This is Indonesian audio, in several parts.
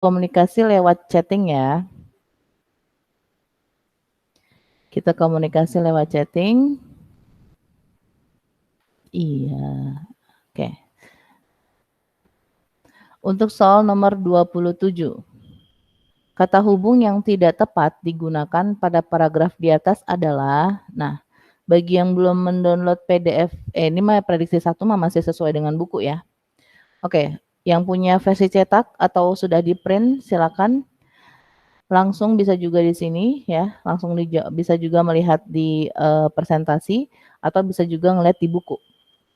Komunikasi lewat chatting ya. Kita komunikasi lewat chatting. Iya. Oke. Untuk soal nomor 27. Kata hubung yang tidak tepat digunakan pada paragraf di atas adalah, nah, bagi yang belum mendownload PDF, ini mah prediksi 1 mah masih sesuai dengan buku ya. Oke, yang punya versi cetak atau sudah di-print silakan. Langsung bisa juga di sini ya, langsung bisa juga melihat di presentasi atau bisa juga ngeliat di buku.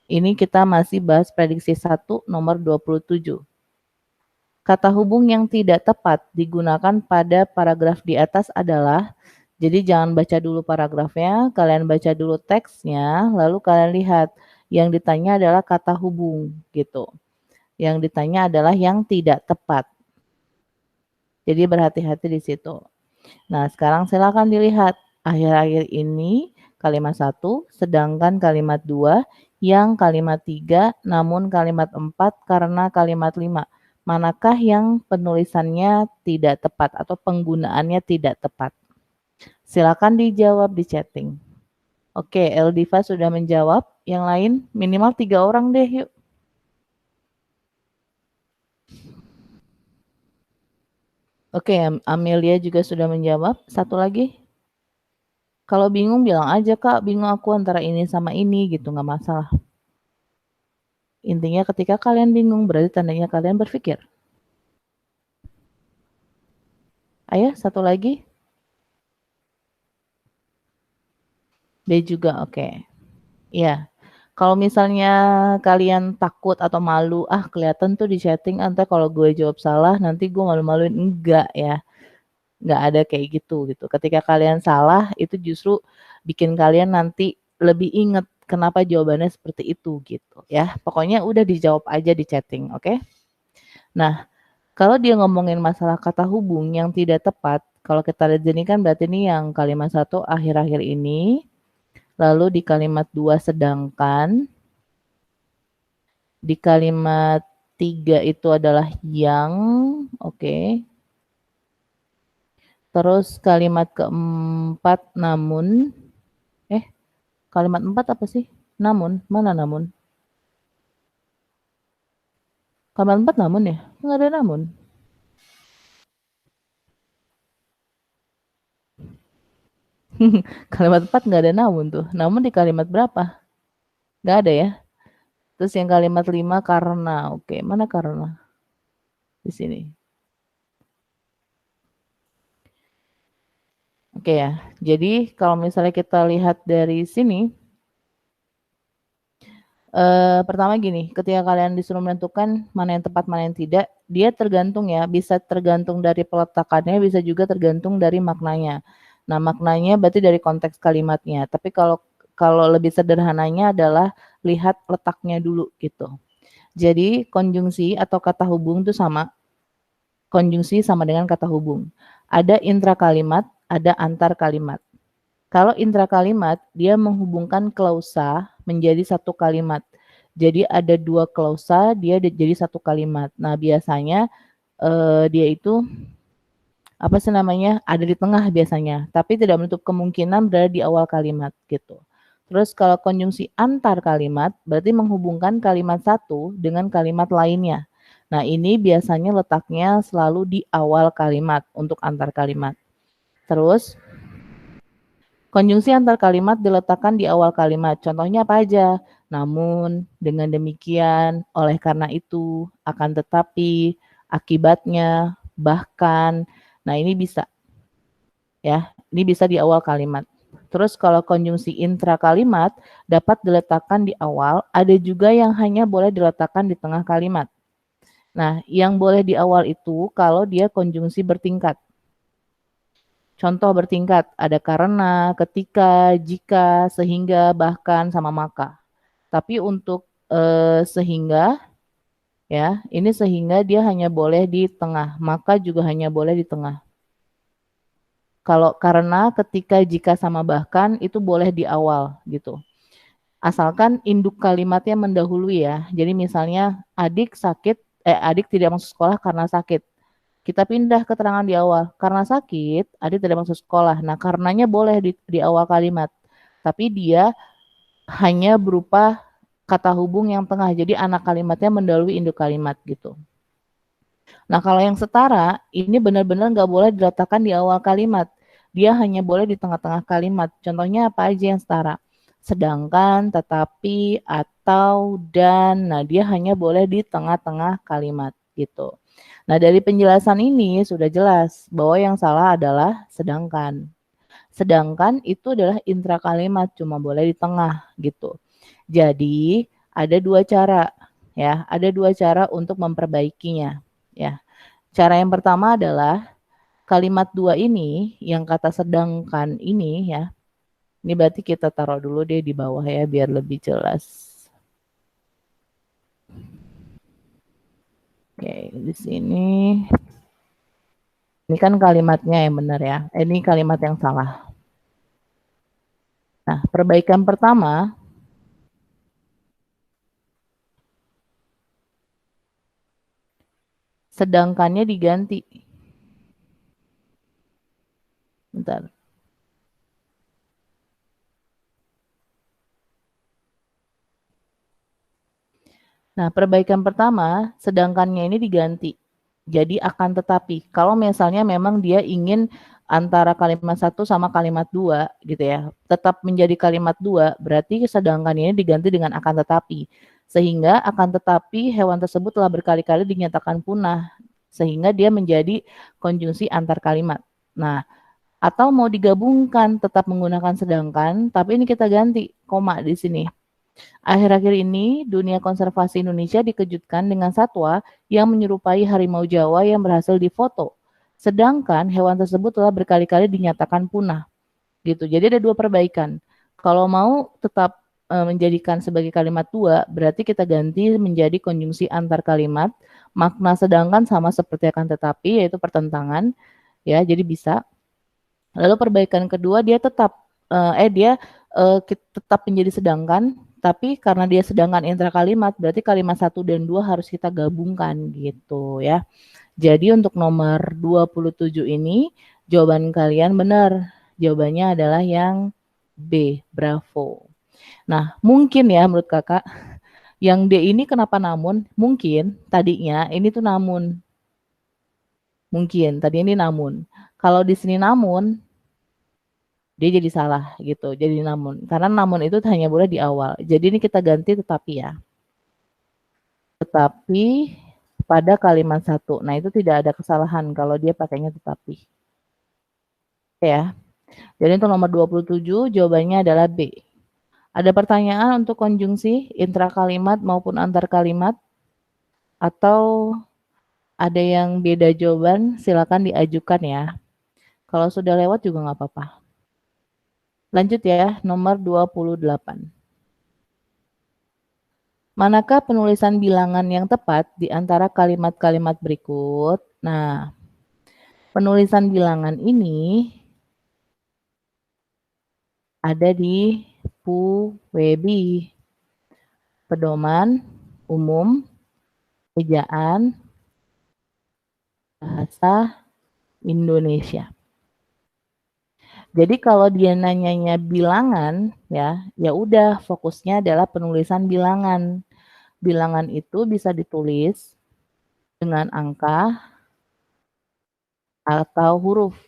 Ini kita masih bahas prediksi 1 nomor 27. Kata hubung yang tidak tepat digunakan pada paragraf di atas adalah, jadi jangan baca dulu paragrafnya, kalian baca dulu teksnya, lalu kalian lihat yang ditanya adalah kata hubung gitu. Yang ditanya adalah yang tidak tepat. Jadi berhati-hati di situ. Nah, sekarang silakan dilihat akhir-akhir ini kalimat 1, sedangkan kalimat 2, yang kalimat 3, namun kalimat 4 karena kalimat 5. Manakah yang penulisannya tidak tepat atau penggunaannya tidak tepat? Silakan dijawab di chatting. Oke, Eldiva sudah menjawab. Yang lain minimal 3 orang deh, yuk. Oke, Amelia juga sudah menjawab. Satu lagi. Kalau bingung bilang aja, Kak, bingung aku antara ini sama ini gitu, nggak masalah. Intinya ketika kalian bingung berarti tandanya kalian berpikir. Ayo, satu lagi. B juga, oke. Ya, kalau misalnya kalian takut atau malu, kelihatan tuh di chatting, entar kalau gue jawab salah nanti gue malu-maluin. Enggak ya, nggak ada kayak gitu. Ketika kalian salah, itu justru bikin kalian nanti lebih inget kenapa jawabannya seperti itu gitu ya. Pokoknya udah dijawab aja di chatting, oke? Nah, kalau dia ngomongin masalah kata hubung yang tidak tepat, kalau kita lihat sini kan berarti ini yang kalimat 1 akhir-akhir ini, lalu di kalimat 2 sedangkan, di kalimat 3 itu adalah yang, oke. Terus kalimat keempat namun, kalimat 4 apa sih? Namun, mana namun? Kalimat 4 namun ya? Nggak ada namun. Kalimat 4 nggak ada namun tuh. Namun di kalimat berapa? Nggak ada ya. Terus yang kalimat 5 karena. Oke, mana karena? Di sini. Oke ya. Jadi kalau misalnya kita lihat dari sini, pertama gini, ketika kalian disuruh menentukan mana yang tepat, mana yang tidak, dia tergantung ya, bisa tergantung dari peletakannya, bisa juga tergantung dari maknanya. Nah, maknanya berarti dari konteks kalimatnya. Tapi kalau lebih sederhananya adalah lihat letaknya dulu gitu. Jadi konjungsi atau kata hubung itu sama. Konjungsi sama dengan kata hubung. Ada intra kalimat, ada antar kalimat. Kalau intra kalimat, dia menghubungkan klausa menjadi satu kalimat. Jadi ada 2 klausa, dia jadi satu kalimat. Nah, biasanya dia itu apa sih namanya, ada di tengah biasanya, tapi tidak menutup kemungkinan berada di awal kalimat gitu. Terus kalau konjungsi antar kalimat, berarti menghubungkan kalimat satu dengan kalimat lainnya. Nah, ini biasanya letaknya selalu di awal kalimat untuk antar kalimat. Terus konjungsi antar kalimat diletakkan di awal kalimat. Contohnya apa aja? Namun, dengan demikian, oleh karena itu, akan tetapi, akibatnya, bahkan. Nah, ini bisa ya. Ini bisa di awal kalimat. Terus kalau konjungsi intra kalimat dapat diletakkan di awal, ada juga yang hanya boleh diletakkan di tengah kalimat. Nah, yang boleh di awal itu kalau dia konjungsi bertingkat. Contoh bertingkat, ada karena, ketika, jika, sehingga, bahkan, sama maka. Tapi untuk sehingga, ya, ini sehingga dia hanya boleh di tengah, maka juga hanya boleh di tengah. Kalau karena, ketika, jika, sama bahkan, itu boleh di awal, gitu. Asalkan induk kalimatnya mendahului ya. Jadi misalnya adik tidak masuk sekolah karena sakit. Kita pindah keterangan di awal. Karena sakit, Adi tidak masuk sekolah. Nah, karenanya boleh di awal kalimat. Tapi dia hanya berupa kata hubung yang tengah. Jadi anak kalimatnya mendahului induk kalimat gitu. Nah, kalau yang setara, ini benar-benar nggak boleh diletakkan di awal kalimat. Dia hanya boleh di tengah-tengah kalimat. Contohnya apa aja yang setara? Sedangkan, tetapi, atau, dan. Nah, dia hanya boleh di tengah-tengah kalimat gitu. Nah, dari penjelasan ini sudah jelas bahwa yang salah adalah sedangkan. Sedangkan itu adalah intra kalimat, cuma boleh di tengah gitu. Jadi, ada dua cara ya, ada dua cara untuk memperbaikinya ya. Cara yang pertama adalah kalimat dua ini yang kata sedangkan ini ya. Ini berarti kita taruh dulu deh di bawah ya biar lebih jelas. Oke, di sini. Ini kan kalimatnya yang benar ya. Ini kalimat yang salah. Nah, perbaikan pertama sedangkannya diganti. Bentar. Nah, perbaikan pertama, sedangkannya ini diganti. Jadi akan tetapi. Kalau misalnya memang dia ingin antara kalimat satu sama kalimat dua gitu ya, tetap menjadi kalimat dua, berarti sedangkannya ini diganti dengan akan tetapi. Sehingga akan tetapi hewan tersebut telah berkali-kali dinyatakan punah. Sehingga dia menjadi konjungsi antar kalimat. Nah, atau mau digabungkan tetap menggunakan sedangkan, tapi ini kita ganti koma di sini. Akhir-akhir ini, dunia konservasi Indonesia dikejutkan dengan satwa yang menyerupai harimau Jawa yang berhasil difoto. Sedangkan hewan tersebut telah berkali-kali dinyatakan punah. Gitu. Jadi ada dua perbaikan. Kalau mau tetap menjadikan sebagai kalimat dua, berarti kita ganti menjadi konjungsi antar kalimat. Makna sedangkan sama seperti akan tetapi, yaitu pertentangan. Ya, jadi bisa. Lalu perbaikan kedua, dia tetap tetap menjadi sedangkan, tapi karena dia sedangkan intra kalimat, berarti kalimat 1 dan 2 harus kita gabungkan gitu ya. Jadi untuk nomor 27 ini, jawaban kalian benar. Jawabannya adalah yang B, bravo. Nah, mungkin ya menurut kakak, yang D ini kenapa namun? Mungkin tadinya ini tuh namun. Mungkin, tadi ini namun. Kalau di sini namun, dia jadi salah gitu, jadi namun. Karena namun itu hanya boleh di awal. Jadi ini kita ganti tetapi ya. Tetapi pada kalimat satu. Nah, itu tidak ada kesalahan kalau dia pakainya tetapi. Ya. Jadi untuk nomor 27 jawabannya adalah B. Ada pertanyaan untuk konjungsi intra kalimat maupun antar kalimat? Atau ada yang beda jawaban? Silakan diajukan ya. Kalau sudah lewat juga nggak apa-apa. Lanjut ya, nomor 28. Manakah penulisan bilangan yang tepat di antara kalimat-kalimat berikut? Nah, penulisan bilangan ini ada di PUWEBI, pedoman umum ejaan bahasa Indonesia. Jadi kalau dia nanyanya bilangan ya udah fokusnya adalah penulisan bilangan. Bilangan itu bisa ditulis dengan angka atau huruf.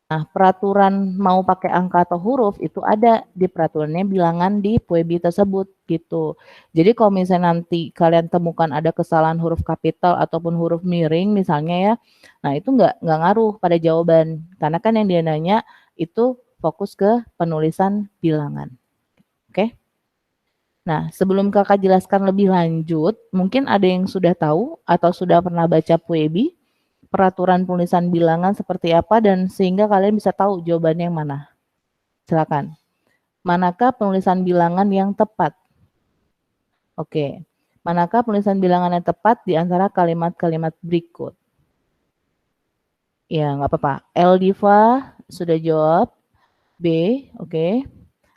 Nah, peraturan mau pakai angka atau huruf itu ada di peraturannya bilangan di PUEBI tersebut gitu. Jadi kalau misalnya nanti kalian temukan ada kesalahan huruf kapital ataupun huruf miring misalnya ya, nah itu nggak ngaruh pada jawaban. Karena kan yang dia nanya itu fokus ke penulisan bilangan. Oke? Nah, sebelum kakak jelaskan lebih lanjut, mungkin ada yang sudah tahu atau sudah pernah baca PUEBI? Peraturan penulisan bilangan seperti apa dan sehingga kalian bisa tahu jawabannya yang mana. Silakan. Manakah penulisan bilangan yang tepat? Oke. Manakah penulisan bilangan yang tepat di antara kalimat-kalimat berikut? Ya, nggak apa-apa. Eldiva sudah jawab. B, oke.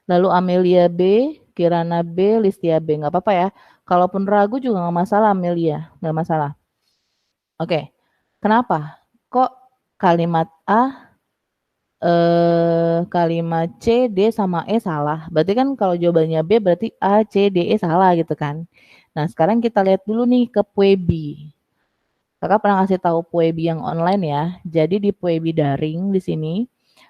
Lalu Amelia B, Kirana B, Listia B. Nggak apa-apa ya. Kalaupun ragu juga nggak masalah Amelia. Nggak masalah. Oke. Kenapa? kok kalimat A, kalimat C, D, sama E salah. Berarti kan kalau jawabannya B berarti A, C, D, E salah gitu kan. Nah, sekarang kita lihat dulu nih ke Puebi. Kakak pernah ngasih tahu Puebi yang online ya. Jadi di Puebi daring di sini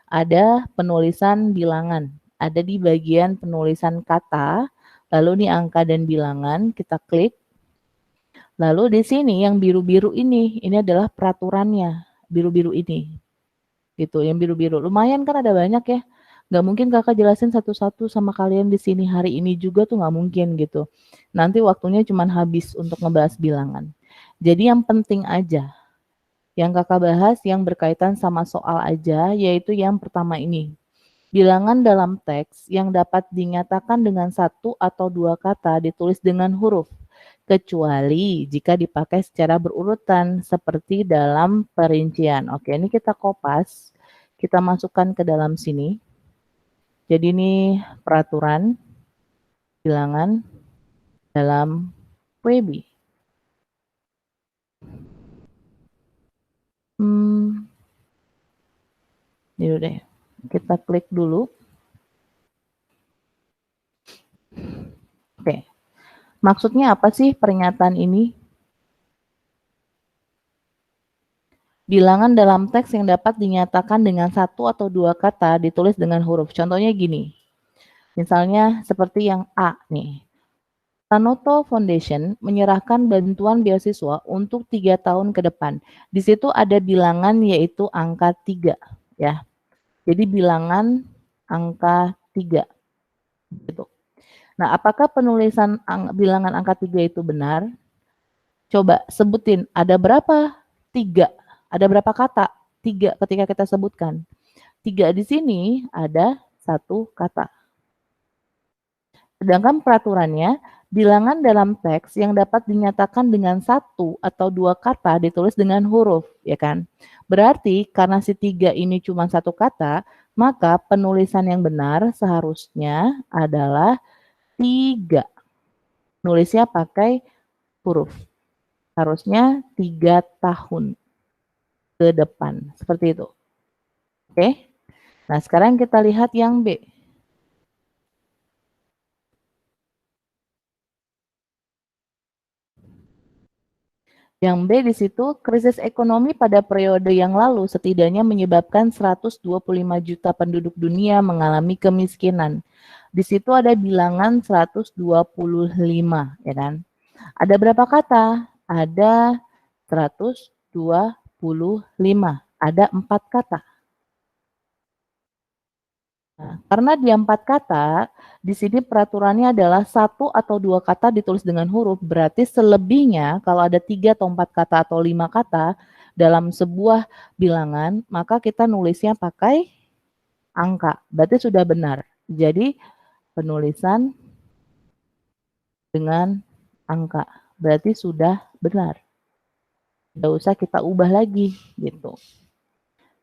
ada penulisan bilangan. Ada di bagian penulisan kata, lalu nih angka dan bilangan, kita klik. Lalu di sini yang biru-biru ini adalah peraturannya, biru-biru ini. Gitu, yang biru-biru. Lumayan kan ada banyak ya. Nggak mungkin kakak jelasin satu-satu sama kalian di sini hari ini juga tuh nggak mungkin gitu. Nanti waktunya cuma habis untuk ngebahas bilangan. Jadi yang penting aja, yang kakak bahas yang berkaitan sama soal aja, yaitu yang pertama ini. Bilangan dalam teks yang dapat dinyatakan dengan satu atau dua kata ditulis dengan huruf, kecuali jika dipakai secara berurutan seperti dalam perincian. Oke, ini kita kopas, kita masukkan ke dalam sini. Jadi ini peraturan bilangan dalam Puebi. Ini deh, kita klik dulu. Oke, maksudnya apa sih pernyataan ini? Bilangan dalam teks yang dapat dinyatakan dengan satu atau dua kata ditulis dengan huruf. Contohnya gini, misalnya seperti yang A nih. Tanoto Foundation menyerahkan bantuan beasiswa untuk 3 tahun ke depan. Di situ ada bilangan yaitu angka 3 ya. Jadi bilangan angka 3 gitu. Nah, apakah penulisan bilangan angka 3 itu benar? Coba sebutin, ada berapa 3? Ada berapa kata 3 ketika kita sebutkan? 3 di sini ada 1 kata. Sedangkan peraturannya, bilangan dalam teks yang dapat dinyatakan dengan 1 atau 2 kata ditulis dengan huruf, ya kan? Berarti karena si 3 ini cuma 1 kata, maka penulisan yang benar seharusnya adalah 3. Nulisnya pakai huruf. Harusnya 3 tahun ke depan. Seperti itu. Oke? Nah, sekarang kita lihat yang B. Yang B di situ, krisis ekonomi pada periode yang lalu setidaknya menyebabkan 125 juta penduduk dunia mengalami kemiskinan. Di situ ada bilangan 125, ya kan? Ada berapa kata? Ada 125. Ada 4 kata. Nah, karena dia 4 kata, di sini peraturannya adalah 1 atau 2 kata ditulis dengan huruf, berarti selebihnya kalau ada 3 atau 4 kata atau 5 kata dalam sebuah bilangan, maka kita nulisnya pakai angka. Berarti sudah benar. Jadi penulisan dengan angka. Berarti sudah benar. Tidak usah kita ubah lagi gitu.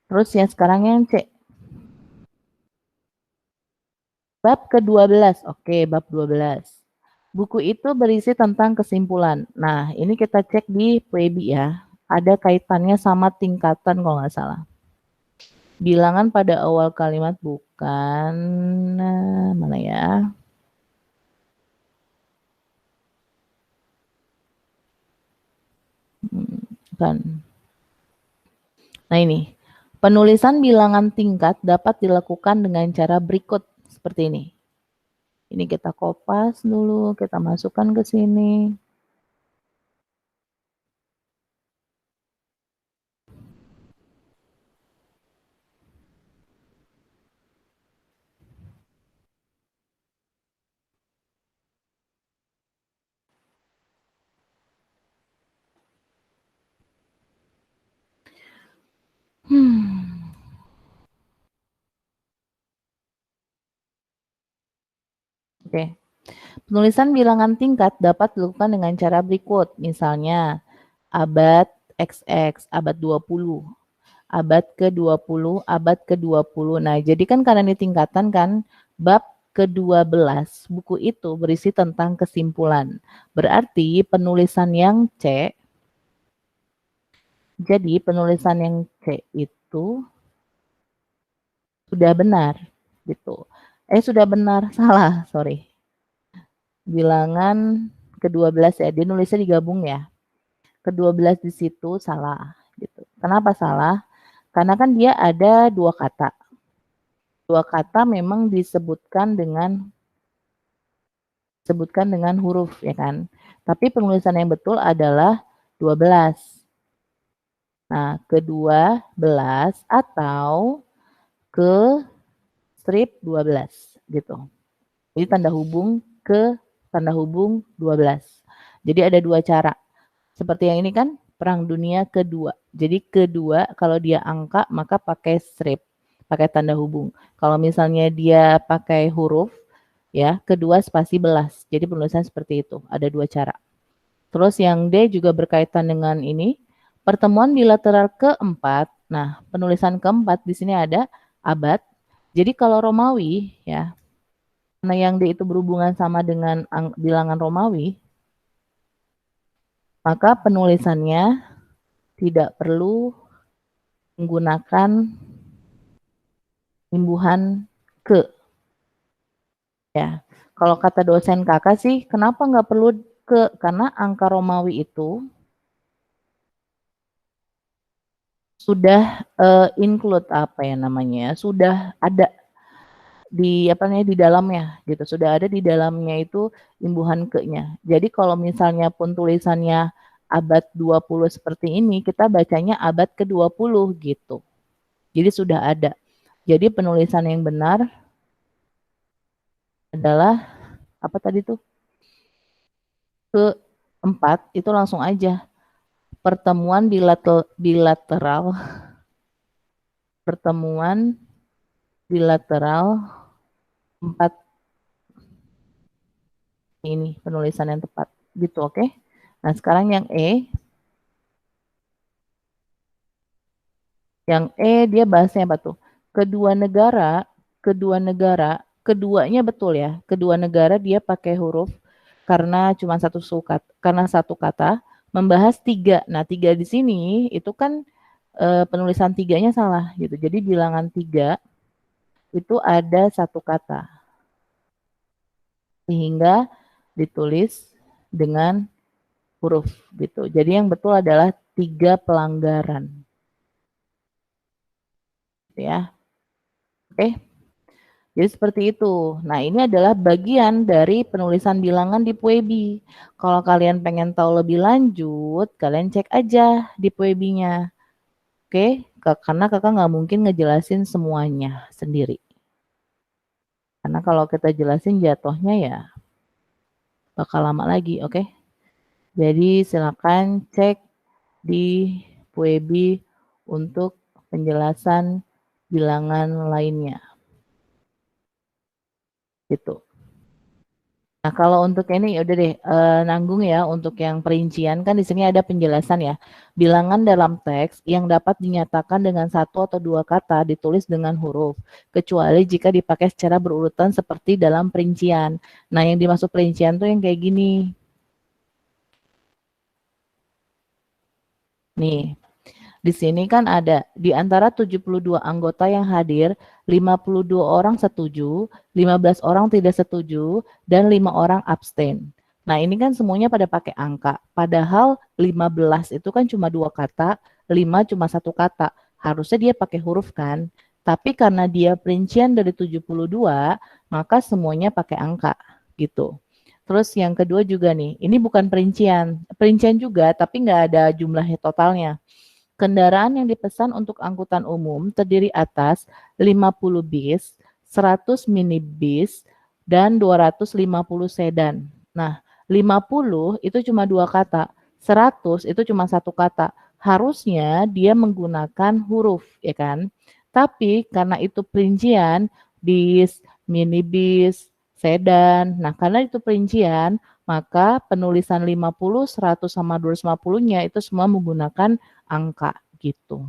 Terus yang sekarang yang C. Bab ke-12. Oke, bab 12. Buku itu berisi tentang kesimpulan. Nah, ini kita cek di Puebi ya. Ada kaitannya sama tingkatan kalau nggak salah. Bilangan pada awal kalimat bukan. Nah, mana ya? Bukan. Nah ini. Penulisan bilangan tingkat dapat dilakukan dengan cara berikut. Seperti ini. Ini kita kopas dulu, kita masukkan ke sini. Oke. Penulisan bilangan tingkat dapat dilakukan dengan cara berikut. Misalnya, abad XX, abad 20, abad ke-20, abad ke-20. Nah, jadi kan karena ini tingkatan kan, bab ke-12 buku itu berisi tentang kesimpulan. Berarti penulisan yang C Jadi penulisan yang C itu sudah benar gitu. Sudah benar, salah, sorry. Bilangan ke-12 ya, dia nulisnya digabung ya. Ke-12 di situ salah gitu. Kenapa salah? Karena kan dia ada dua kata. Dua kata memang disebutkan dengan huruf ya kan. Tapi penulisan yang betul adalah 12. Nah, ke-12 atau ke strip 12 gitu. Jadi tanda hubung ke tanda hubung 12. Jadi ada dua cara. Seperti yang ini kan Perang Dunia Kedua. Jadi kedua kalau dia angka maka pakai strip, pakai tanda hubung. Kalau misalnya dia pakai huruf ya, kedua spasi belas. Jadi penulisan seperti itu. Ada dua cara. Terus yang D juga berkaitan dengan ini, pertemuan bilateral keempat. Nah, penulisan keempat di sini ada abad. Jadi kalau Romawi ya, karena yang D itu berhubungan sama dengan bilangan Romawi, maka penulisannya tidak perlu menggunakan imbuhan ke. Ya, kalau kata dosen kakak sih, kenapa nggak perlu ke? Karena angka Romawi itu sudah include apa ya namanya, sudah ada di apa namanya di dalamnya gitu, sudah ada di dalamnya itu imbuhan ke-nya. Jadi kalau misalnya pun tulisannya abad 20 seperti ini, kita bacanya abad ke-20 gitu. Jadi sudah ada. Jadi penulisan yang benar adalah apa tadi tuh? Keempat itu langsung aja pertemuan bilateral pertemuan bilateral empat ini penulisan yang tepat gitu, oke? Nah sekarang yang dia bahasnya apa tuh? Keduanya betul ya, kedua negara dia pakai huruf karena cuma satu kata membahas tiga. Nah tiga di sini itu kan penulisan tiganya salah gitu. Jadi bilangan tiga itu ada satu kata sehingga ditulis dengan huruf gitu. Jadi yang betul adalah tiga pelanggaran, gitu ya. Oke, jadi seperti itu. Nah ini adalah bagian dari penulisan bilangan di Puebi. Kalau kalian pengen tahu lebih lanjut, kalian cek aja di Puebi-nya. Oke, karena kakak nggak mungkin ngejelasin semuanya sendiri. Karena kalau kita jelasin jatuhnya ya bakal lama lagi, oke? Jadi silakan cek di Puebi untuk penjelasan bilangan lainnya. Gitu. Nah, kalau untuk ini ya udah deh nanggung ya untuk yang perincian kan di sini ada penjelasan ya. Bilangan dalam teks yang dapat dinyatakan dengan satu atau dua kata ditulis dengan huruf, kecuali jika dipakai secara berurutan seperti dalam perincian. Nah, yang dimaksud perincian tuh yang kayak gini. Nih, di sini kan ada di antara 72 anggota yang hadir, 52 orang setuju, 15 orang tidak setuju, dan 5 orang abstain. Nah, ini kan semuanya pada pakai angka. Padahal 15 itu kan cuma dua kata, 5 cuma satu kata. Harusnya dia pakai huruf kan? Tapi karena dia perincian dari 72, maka semuanya pakai angka gitu. Terus yang kedua juga nih, ini bukan perincian. Perincian juga, tapi nggak ada jumlahnya totalnya. Kendaraan yang dipesan untuk angkutan umum terdiri atas 50 bis, 100 minibus, dan 250 sedan. Nah, 50 itu cuma dua kata, 100 itu cuma satu kata. Harusnya dia menggunakan huruf, ya kan? Tapi karena itu perincian, bis, minibus, sedan. Nah, karena itu perincian, maka penulisan 50, 100 sama 250-nya itu semua menggunakan angka gitu.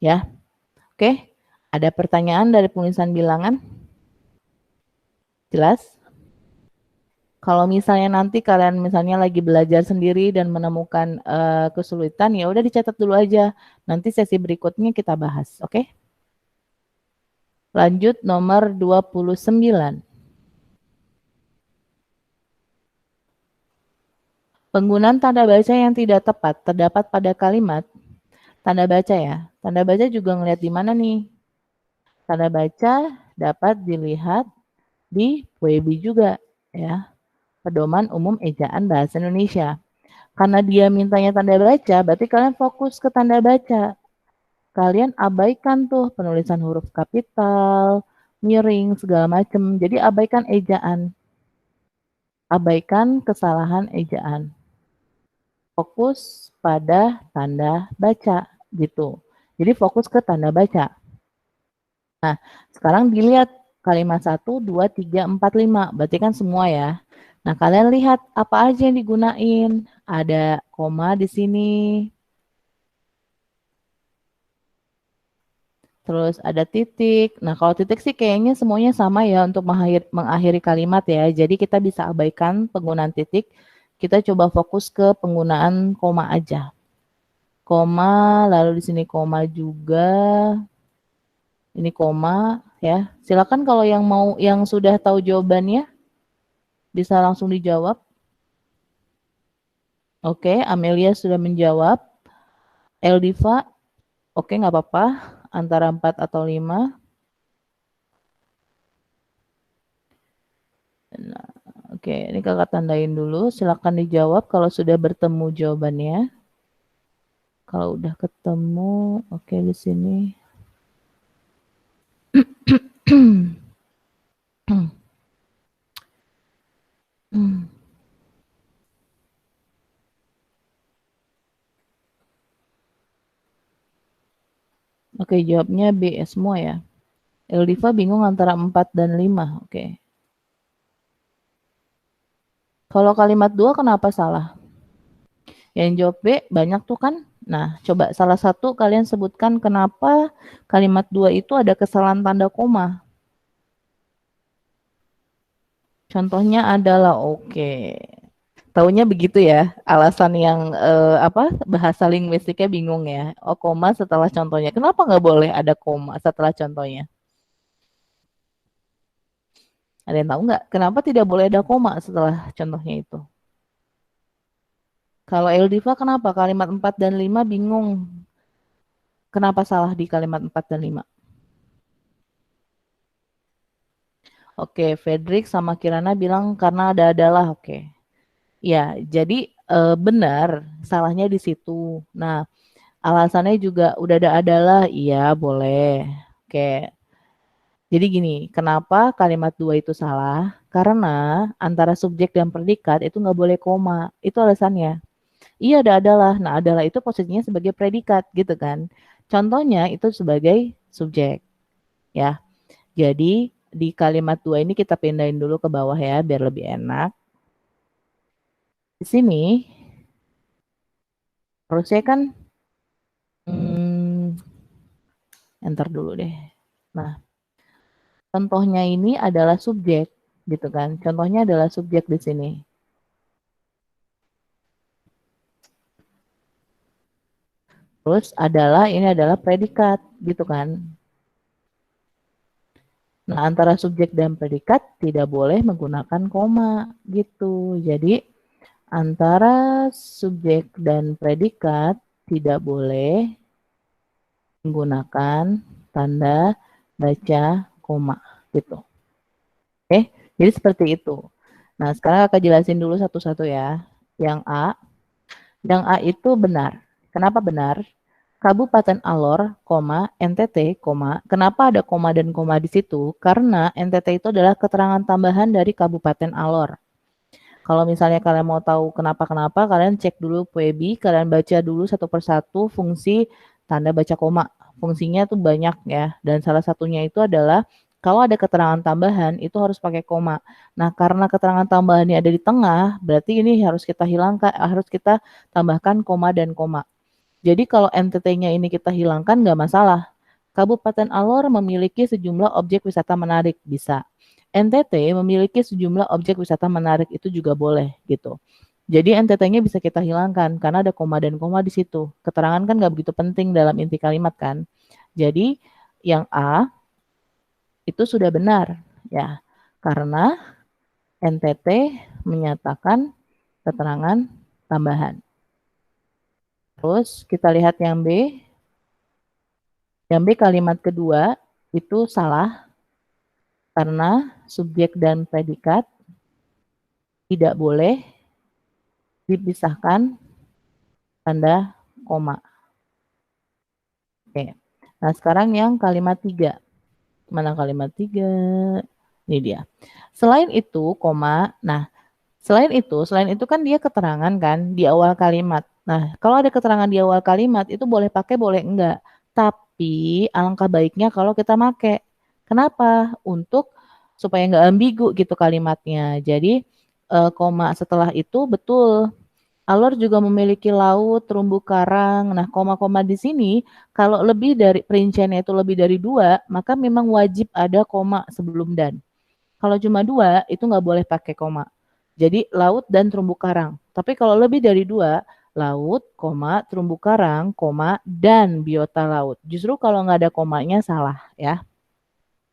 Ya. Oke. Ada pertanyaan dari penulisan bilangan? Jelas? Kalau misalnya nanti kalian misalnya lagi belajar sendiri dan menemukan kesulitan, ya udah dicatat dulu aja. Nanti sesi berikutnya kita bahas, oke? Lanjut nomor 29. Penggunaan tanda baca yang tidak tepat terdapat pada kalimat tanda baca ya. Tanda baca juga ngelihat di mana nih? Tanda baca dapat dilihat di PUEBI juga ya. Pedoman Umum Ejaan Bahasa Indonesia. Karena dia mintanya tanda baca, berarti kalian fokus ke tanda baca. Kalian abaikan tuh penulisan huruf kapital, miring, segala macam. Jadi abaikan ejaan. Abaikan kesalahan ejaan. Fokus pada tanda baca gitu. Jadi fokus ke tanda baca. Nah, sekarang dilihat kalimat 1, 2, 3, 4, 5. Berarti kan semua ya. Nah, kalian lihat apa aja yang digunain. Ada koma di sini. Terus ada titik. Nah, kalau titik sih kayaknya semuanya sama ya untuk mengakhiri kalimat ya. Jadi kita bisa abaikan penggunaan titik. Kita coba fokus ke penggunaan koma aja. Koma, lalu di sini koma juga. Ini koma ya. Silakan kalau yang sudah tahu jawabannya bisa langsung dijawab. Oke, Amelia sudah menjawab. Eldiva, oke nggak apa-apa. Antara 4 atau 5. Nah, oke, ini kakak tandain dulu. Silakan dijawab kalau sudah bertemu jawabannya. Kalau udah ketemu, oke di sini. Oke, jawabnya B semua ya. Eldiva bingung antara 4 dan 5. Oke. Kalau kalimat 2 kenapa salah? Yang jawab B banyak tuh kan? Nah, coba salah satu kalian sebutkan kenapa kalimat 2 itu ada kesalahan tanda koma. Contohnya adalah oke. Taunya begitu ya, alasan yang bahasa linguistiknya bingung ya. Oh, koma setelah contohnya. Kenapa nggak boleh ada koma setelah contohnya? Ada yang tahu nggak? Kenapa tidak boleh ada koma setelah contohnya itu? Kalau Eldiva kenapa kalimat 4 dan 5 bingung? Kenapa salah di kalimat 4 dan 5? Oke, Fredrik sama Kirana bilang karena ada adalah. Oke. Ya, jadi benar, salahnya di situ. Nah, alasannya juga udah ada adalah, iya boleh. Oke. Jadi gini, kenapa kalimat 2 itu salah? Karena antara subjek dan predikat itu nggak boleh koma. Itu alasannya. Iya ada adalah. Nah, adalah itu posisinya sebagai predikat gitu kan. Contohnya itu sebagai subjek. Ya. Jadi di kalimat 2 ini kita pindahin dulu ke bawah ya biar lebih enak. Di sini harusnya kan enter dulu deh. Nah, contohnya ini adalah subjek gitu kan. Contohnya adalah subjek di sini. Terus ini adalah predikat gitu kan. Nah, antara subjek dan predikat tidak boleh menggunakan koma gitu. Jadi antara subjek dan predikat tidak boleh menggunakan tanda baca koma gitu. Oke, jadi seperti itu. Nah, sekarang akan jelasin dulu satu-satu ya. Yang A itu benar. Kenapa benar? Kabupaten Alor, NTT, kenapa ada koma dan koma di situ? Karena NTT itu adalah keterangan tambahan dari Kabupaten Alor. Kalau misalnya kalian mau tahu kenapa-kenapa, kalian cek dulu PUEBI, kalian baca dulu satu persatu fungsi tanda baca koma. Fungsinya tuh banyak ya, dan salah satunya itu adalah kalau ada keterangan tambahan itu harus pakai koma. Nah, karena keterangan tambahannya ada di tengah, berarti ini harus kita hilangkan, harus kita tambahkan koma dan koma. Jadi kalau NTT-nya ini kita hilangkan nggak masalah. Kabupaten Alor memiliki sejumlah objek wisata menarik, bisa. NTT memiliki sejumlah objek wisata menarik itu juga boleh gitu. Jadi NTT-nya bisa kita hilangkan karena ada koma dan koma di situ. Keterangan kan nggak begitu penting dalam inti kalimat kan. Jadi yang A itu sudah benar ya. Karena NTT menyatakan keterangan tambahan. Terus kita lihat yang B. Yang B kalimat kedua itu salah karena subjek dan predikat tidak boleh dipisahkan tanda koma. Oke. Nah, sekarang yang kalimat 3. Mana kalimat 3? Ini dia. Selain itu, koma. Nah, selain itu kan dia keterangan kan di awal kalimat. Nah, kalau ada keterangan di awal kalimat itu boleh pakai, boleh enggak. Tapi alangkah baiknya kalau kita pakai. Kenapa? Untuk supaya enggak ambigu gitu kalimatnya. Jadi koma setelah itu betul. Alor juga memiliki laut, terumbu karang. Nah, koma-koma di sini kalau lebih dari perinciannya itu lebih dari 2, maka memang wajib ada koma sebelum dan. Kalau cuma 2, itu nggak boleh pakai koma. Jadi laut dan terumbu karang. Tapi kalau lebih dari 2, laut, koma, terumbu karang, koma, dan biota laut. Justru kalau nggak ada komanya salah ya.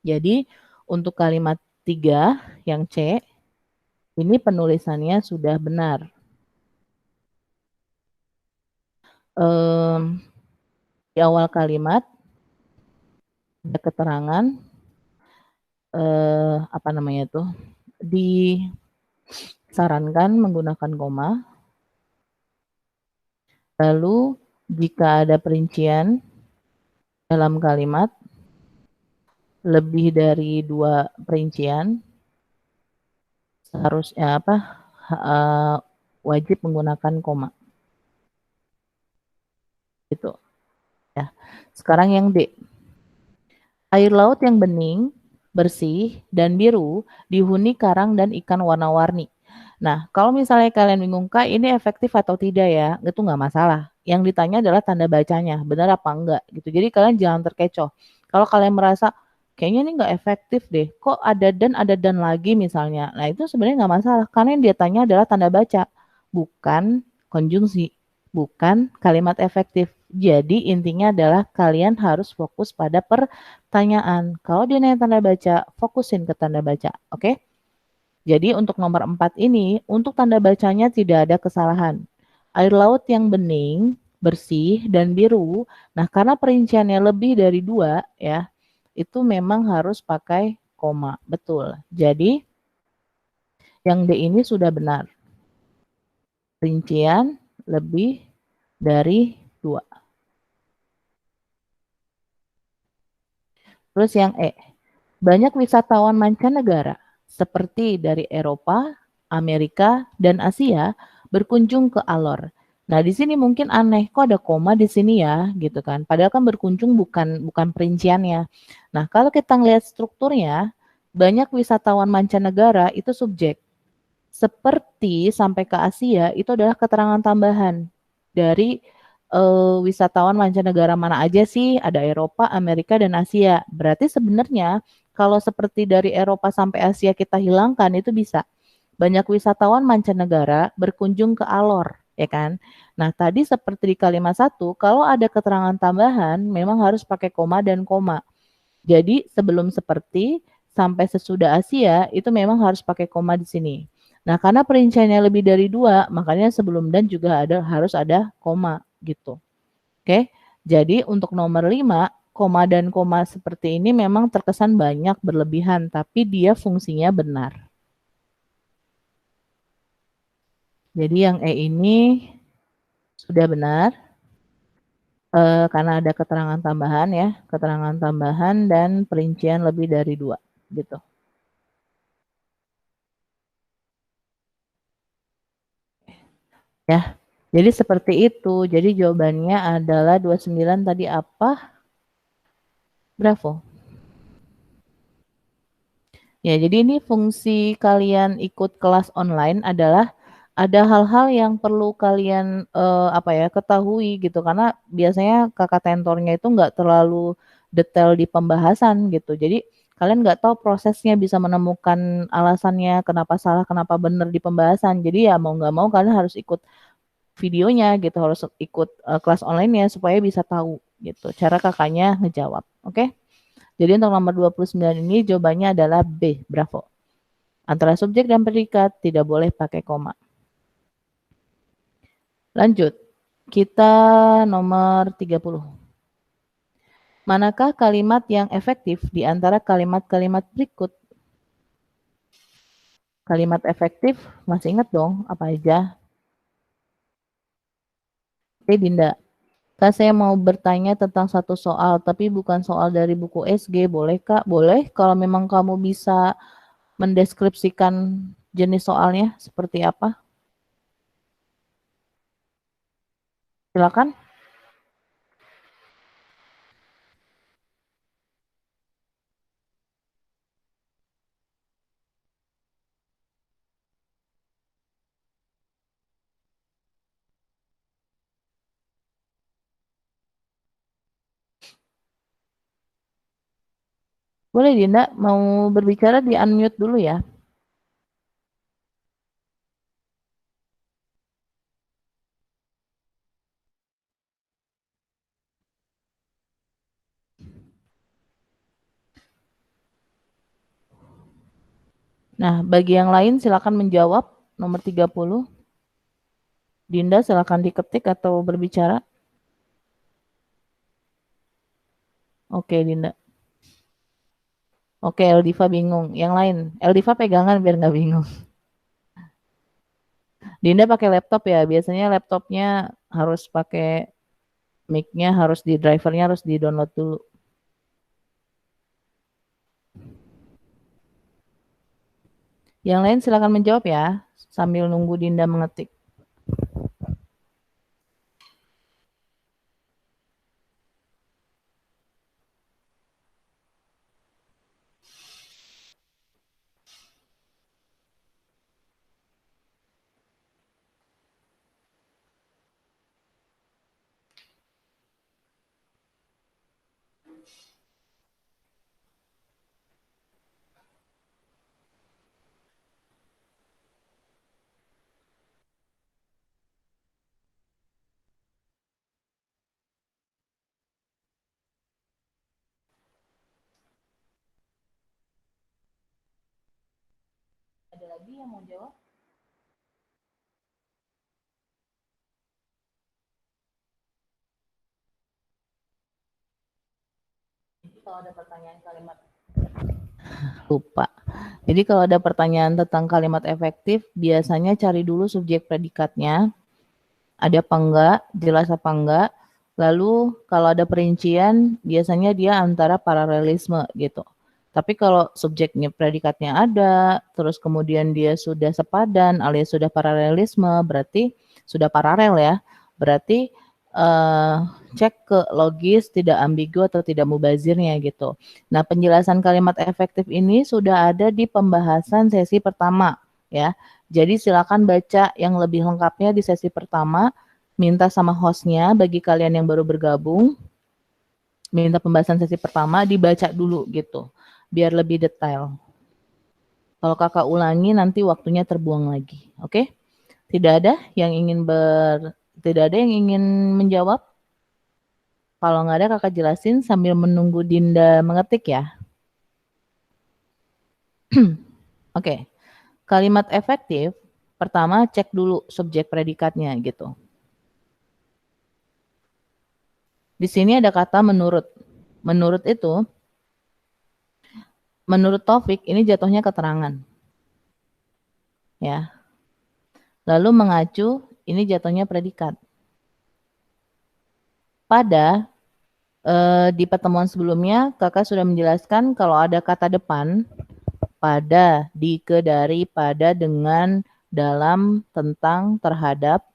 Jadi untuk kalimat 3 yang C, ini penulisannya sudah benar. Di awal kalimat ada keterangan apa namanya tuh disarankan menggunakan koma. Lalu jika ada perincian dalam kalimat lebih dari 2 perincian seharusnya wajib menggunakan koma. Gitu ya. Sekarang yang D. Air laut yang bening, bersih, dan biru dihuni karang dan ikan warna-warni. Nah, kalau misalnya kalian bingung, Kak, ini efektif atau tidak ya? Itu nggak masalah. Yang ditanya adalah tanda bacanya, benar apa enggak gitu. Jadi kalian jangan terkecoh. Kalau kalian merasa kayaknya ini nggak efektif deh, kok ada dan lagi misalnya. Nah, itu sebenarnya nggak masalah karena yang dia tanya adalah tanda baca, bukan konjungsi, bukan kalimat efektif. Jadi intinya adalah kalian harus fokus pada pertanyaan. Kalau dia nanya tanda baca, fokusin ke tanda baca, oke? Jadi untuk nomor 4 ini, untuk tanda bacanya tidak ada kesalahan. Air laut yang bening, bersih, dan biru. Nah, karena perinciannya lebih dari 2 ya, itu memang harus pakai koma. Betul. Jadi yang D ini sudah benar. Rincian lebih dari 2. Terus yang E, banyak wisatawan mancanegara seperti dari Eropa, Amerika, dan Asia berkunjung ke Alor. Nah, di sini mungkin aneh, kok ada koma di sini ya, gitu kan. Padahal kan berkunjung bukan perinciannya. Nah, kalau kita ngelihat strukturnya, banyak wisatawan mancanegara itu subjek. Seperti sampai ke Asia itu adalah keterangan tambahan dari wisatawan mancanegara mana aja sih, ada Eropa, Amerika, dan Asia. Berarti sebenarnya kalau seperti dari Eropa sampai Asia kita hilangkan itu bisa. Banyak wisatawan mancanegara berkunjung ke Alor, ya kan? Nah, tadi seperti di kalimat 1, kalau ada keterangan tambahan memang harus pakai koma dan koma. Jadi sebelum seperti sampai sesudah Asia itu memang harus pakai koma di sini. Nah, karena perinciannya lebih dari 2, makanya sebelum dan juga harus ada koma gitu. Oke. Jadi untuk nomor 5, koma dan koma seperti ini memang terkesan banyak berlebihan, tapi dia fungsinya benar. Jadi yang E ini sudah benar karena ada keterangan tambahan ya, keterangan tambahan dan perincian lebih dari 2 gitu. Ya. Jadi seperti itu. Jadi jawabannya adalah 29 tadi apa? Bravo. Ya, jadi ini fungsi kalian ikut kelas online adalah ada hal-hal yang perlu kalian ketahui gitu karena biasanya kakak tentornya itu nggak terlalu detail di pembahasan gitu. Jadi Kalian nggak tahu prosesnya, bisa menemukan alasannya, kenapa salah, kenapa benar di pembahasan. Jadi ya mau nggak mau kalian harus ikut videonya gitu, harus ikut kelas online-nya supaya bisa tahu gitu cara kakaknya ngejawab. Oke? Jadi untuk nomor 29 ini jawabannya adalah B, bravo. Antara subjek dan predikat tidak boleh pakai koma. Lanjut. Kita nomor 30. Manakah kalimat yang efektif di antara kalimat-kalimat berikut? Kalimat efektif, masih ingat dong apa aja? Oke, Dinda. Kak, saya mau bertanya tentang satu soal, tapi bukan soal dari buku SG. Boleh, Kak? Boleh, kalau memang kamu bisa mendeskripsikan jenis soalnya seperti apa? Silakan. Boleh, Dinda. Mau berbicara di unmute dulu ya. Nah, bagi yang lain silakan menjawab. Nomor 30. Dinda silakan diketik atau berbicara. Oke, Dinda. Oke, Eldiva bingung. Yang lain, Eldiva pegangan biar nggak bingung. Dinda pakai laptop ya. Biasanya laptopnya harus pakai mic-nya, harus di drivernya harus di download dulu. Yang lain silakan menjawab ya, sambil nunggu Dinda mengetik. Ada lagi yang mau jawab? Jadi kalau ada pertanyaan kalimat lupa. Jadi kalau ada pertanyaan tentang kalimat efektif, biasanya cari dulu subjek predikatnya, ada apa enggak, jelas apa enggak. Lalu kalau ada perincian, biasanya dia antara paralelisme gitu. Tapi kalau subjeknya predikatnya ada, terus kemudian dia sudah sepadan alias sudah paralelisme, berarti sudah paralel ya. Berarti eh, cek ke logis, tidak ambigu atau tidak mubazirnya gitu. Nah, penjelasan kalimat efektif ini sudah ada di pembahasan sesi pertama ya. Jadi silakan baca yang lebih lengkapnya di sesi pertama. Minta sama hostnya bagi kalian yang baru bergabung, minta pembahasan sesi pertama dibaca dulu gitu, biar lebih detail. Kalau kakak ulangi nanti waktunya terbuang lagi, oke? Tidak ada yang ingin tidak ada yang ingin menjawab? Kalau nggak ada kakak jelasin sambil menunggu Dinda mengetik ya. Oke, kalimat efektif pertama cek dulu subjek predikatnya gitu. Di sini ada kata menurut. Menurut itu, menurut Taufik ini jatuhnya keterangan. Ya. Lalu mengacu, ini jatuhnya predikat. Pada di pertemuan sebelumnya, kakak sudah menjelaskan kalau ada kata depan, pada, di, ke, dari, pada, dengan, dalam, tentang, terhadap,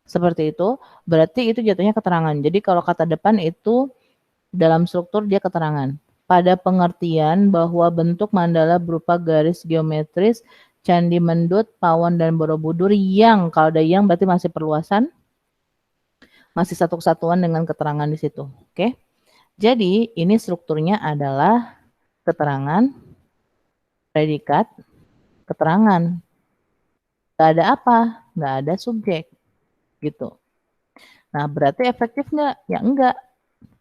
seperti itu, berarti itu jatuhnya keterangan. Jadi kalau kata depan itu dalam struktur dia keterangan. Pada pengertian bahwa bentuk mandala berupa garis geometris, candi Mendut, Pawon, dan Borobudur yang, kalau ada yang berarti masih perluasan, masih satu kesatuan dengan keterangan di situ. Oke. Jadi ini strukturnya adalah keterangan, predikat, keterangan. Nggak ada apa? Nggak ada subjek gitu. Nah, berarti efektif nggak? Ya enggak.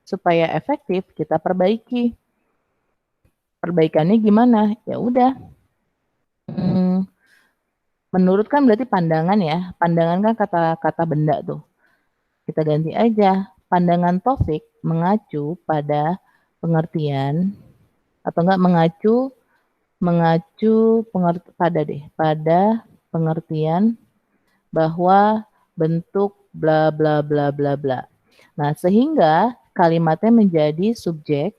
Supaya efektif, kita perbaiki. Perbaikannya gimana? Ya udah. Menurut kan berarti pandangan ya. Pandangan kan kata-kata benda tuh. Kita ganti aja. Pandangan Taufik mengacu pada pengertian atau enggak mengacu pada pengertian bahwa bentuk bla bla bla bla bla. Nah, sehingga kalimatnya menjadi subjek,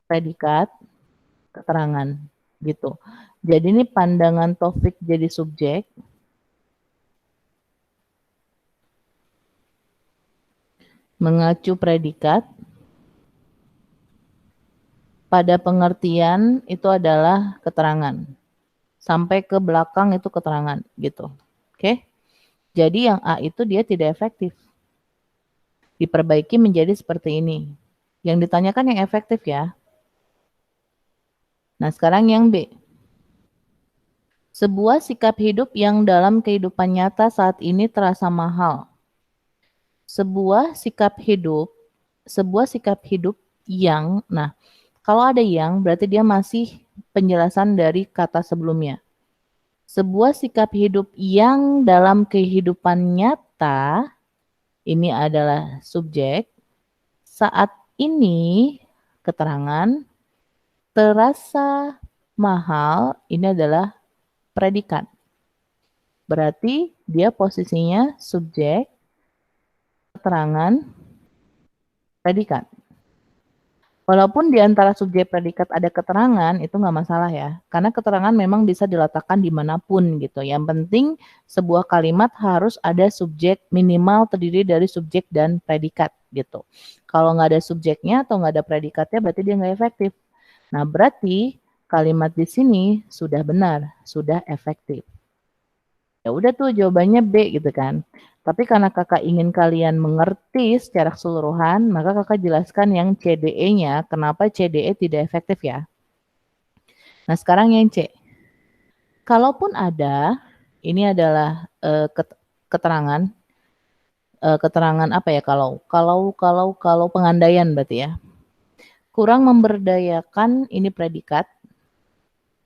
predikat, keterangan gitu. Jadi ini pandangan Taufik jadi subjek, mengacu predikat, pada pengertian itu adalah keterangan. Sampai ke belakang itu keterangan gitu. Oke. Jadi yang A itu dia tidak efektif. Diperbaiki menjadi seperti ini. Yang ditanyakan yang efektif ya. Nah, sekarang yang B. Sebuah sikap hidup yang dalam kehidupan nyata saat ini terasa mahal. Sebuah sikap hidup yang, nah, kalau ada yang berarti dia masih penjelasan dari kata sebelumnya. Sebuah sikap hidup yang dalam kehidupan nyata, ini adalah subjek, saat ini keterangan, terasa mahal, ini adalah predikat. Berarti dia posisinya subjek, keterangan, predikat. Walaupun di antara subjek predikat ada keterangan, itu nggak masalah ya. Karena keterangan memang bisa diletakkan dimanapun gitu. Yang penting sebuah kalimat harus ada subjek minimal terdiri dari subjek dan predikat gitu. Kalau nggak ada subjeknya atau nggak ada predikatnya berarti dia nggak efektif. Nah berarti kalimat di sini sudah benar, sudah efektif. Ya udah tuh jawabannya B gitu kan. Tapi karena kakak ingin kalian mengerti secara keseluruhan, maka kakak jelaskan yang CDE-nya, kenapa CDE tidak efektif ya. Nah sekarang yang C. Kalaupun ada, ini adalah keterangan, keterangan apa ya kalau pengandaian berarti ya. Kurang memberdayakan ini predikat.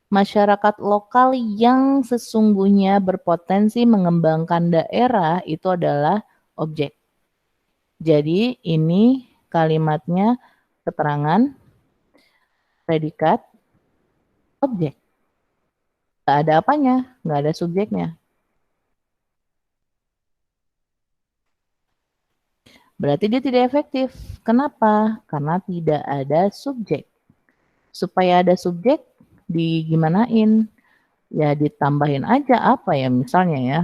Masyarakat lokal yang sesungguhnya berpotensi mengembangkan daerah itu adalah objek. Jadi ini kalimatnya keterangan, predikat, objek. Nggak ada apanya, nggak ada subjeknya. Berarti dia tidak efektif. Kenapa? Karena tidak ada subjek. Supaya ada subjek, digimanain? Ya ditambahin aja apa ya misalnya ya.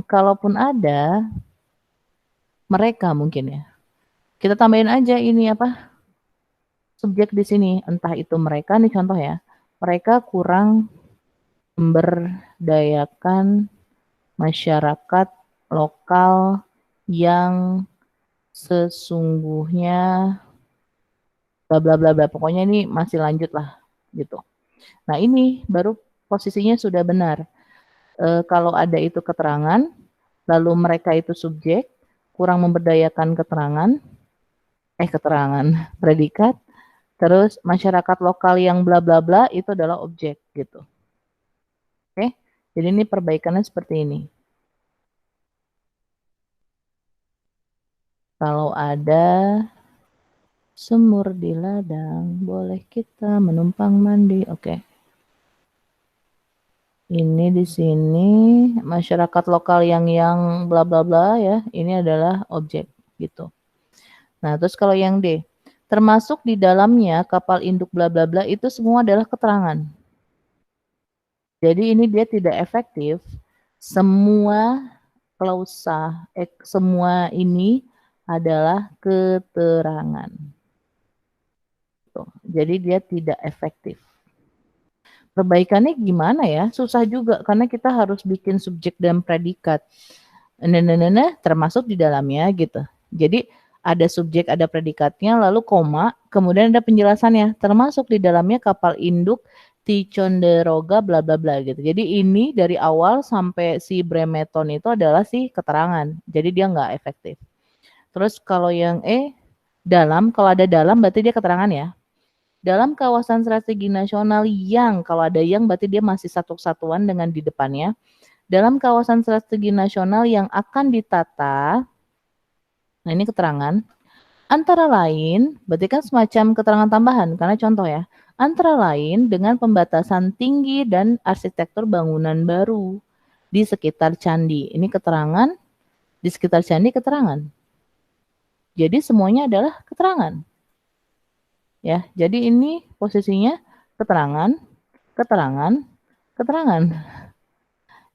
Kalaupun ada, mereka mungkin ya. Kita tambahin aja ini apa? Subjek di sini. Entah itu mereka nih contoh ya. Mereka kurang memberdayakan masyarakat lokal yang sesungguhnya bla bla bla bla. Pokoknya ini masih lanjut lah gitu. Nah, ini baru posisinya sudah benar. Kalau ada itu keterangan, lalu mereka itu subjek, kurang memberdayakan keterangan predikat, terus masyarakat lokal yang bla bla bla itu adalah objek gitu. Oke. Jadi ini perbaikannya seperti ini. Kalau ada sumur di ladang, boleh kita menumpang mandi. Oke. Ini di sini masyarakat lokal yang bla bla bla ya, ini adalah objek gitu. Nah, terus kalau yang D, termasuk di dalamnya kapal induk bla bla bla itu semua adalah keterangan. Jadi ini dia tidak efektif. Semua klausa, semua ini adalah keterangan. Jadi dia tidak efektif. Perbaikannya gimana ya? Susah juga karena kita harus bikin subjek dan predikat. Termasuk di dalamnya gitu. Jadi ada subjek, ada predikatnya, lalu koma, kemudian ada penjelasannya, termasuk di dalamnya kapal induk Ticonderoga bla bla bla gitu. Jadi ini dari awal sampai si Bremeton itu adalah si keterangan. Jadi dia nggak efektif. Terus kalau yang dalam, kalau ada dalam berarti dia keterangan ya. Dalam kawasan strategi nasional yang, kalau ada yang berarti dia masih satu kesatuan dengan di depannya. Dalam kawasan strategi nasional yang akan ditata, nah ini keterangan, antara lain, berarti kan semacam keterangan tambahan, karena contoh ya, antara lain dengan pembatasan tinggi dan arsitektur bangunan baru di sekitar candi. Ini keterangan, di sekitar candi keterangan. Jadi semuanya adalah keterangan. Ya, jadi ini posisinya keterangan, keterangan, keterangan.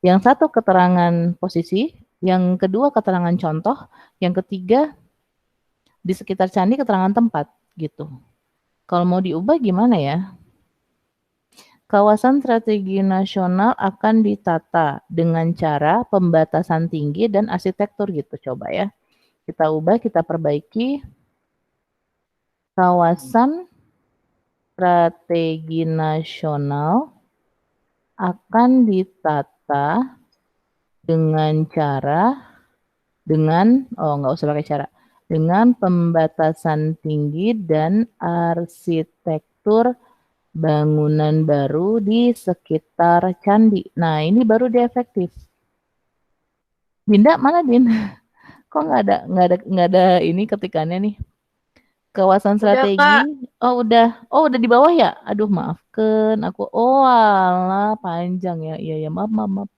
Yang satu keterangan posisi, yang kedua keterangan contoh, yang ketiga di sekitar candi keterangan tempat gitu. Kalau mau diubah gimana ya? Kawasan strategi nasional akan ditata dengan cara pembatasan tinggi dan arsitektur gitu. Coba ya. Kita ubah, kita perbaiki. Kawasan strategi nasional akan ditata dengan cara, nggak usah pakai cara, dengan pembatasan tinggi dan arsitektur bangunan baru di sekitar candi. Nah, ini baru dia efektif. Dinda mana Din? Kok nggak ada ini ketikannya nih? Kawasan Udah, strategi. Kak. Oh, udah di bawah ya? Aduh, maafkan aku. Oh, alah, panjang ya. Iya ya, maaf, maaf, maaf.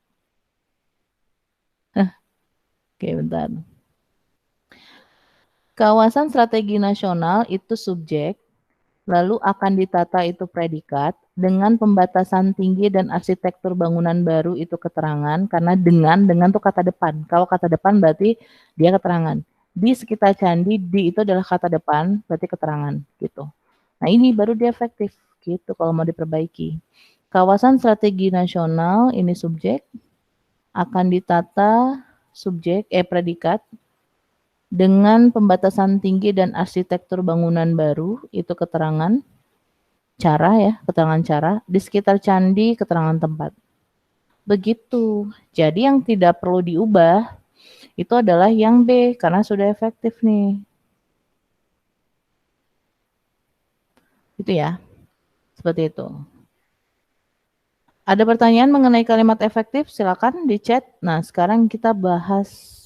Oke, bentar. Kawasan strategi nasional itu subjek, lalu akan ditata itu predikat, dengan pembatasan tinggi dan arsitektur bangunan baru itu keterangan, karena dengan tuh kata depan. Kalau kata depan berarti dia keterangan. Di sekitar candi, di itu adalah kata depan, berarti keterangan gitu. Nah ini baru dia efektif gitu kalau mau diperbaiki. Kawasan strategi nasional ini subjek, akan ditata subjek, predikat, dengan pembatasan tinggi dan arsitektur bangunan baru, itu keterangan cara ya, keterangan cara. Di sekitar candi, keterangan tempat. Begitu. Jadi yang tidak perlu diubah, itu adalah yang B, karena sudah efektif nih. Itu ya, seperti itu. Ada pertanyaan mengenai kalimat efektif? Silakan di chat. Nah, sekarang kita bahas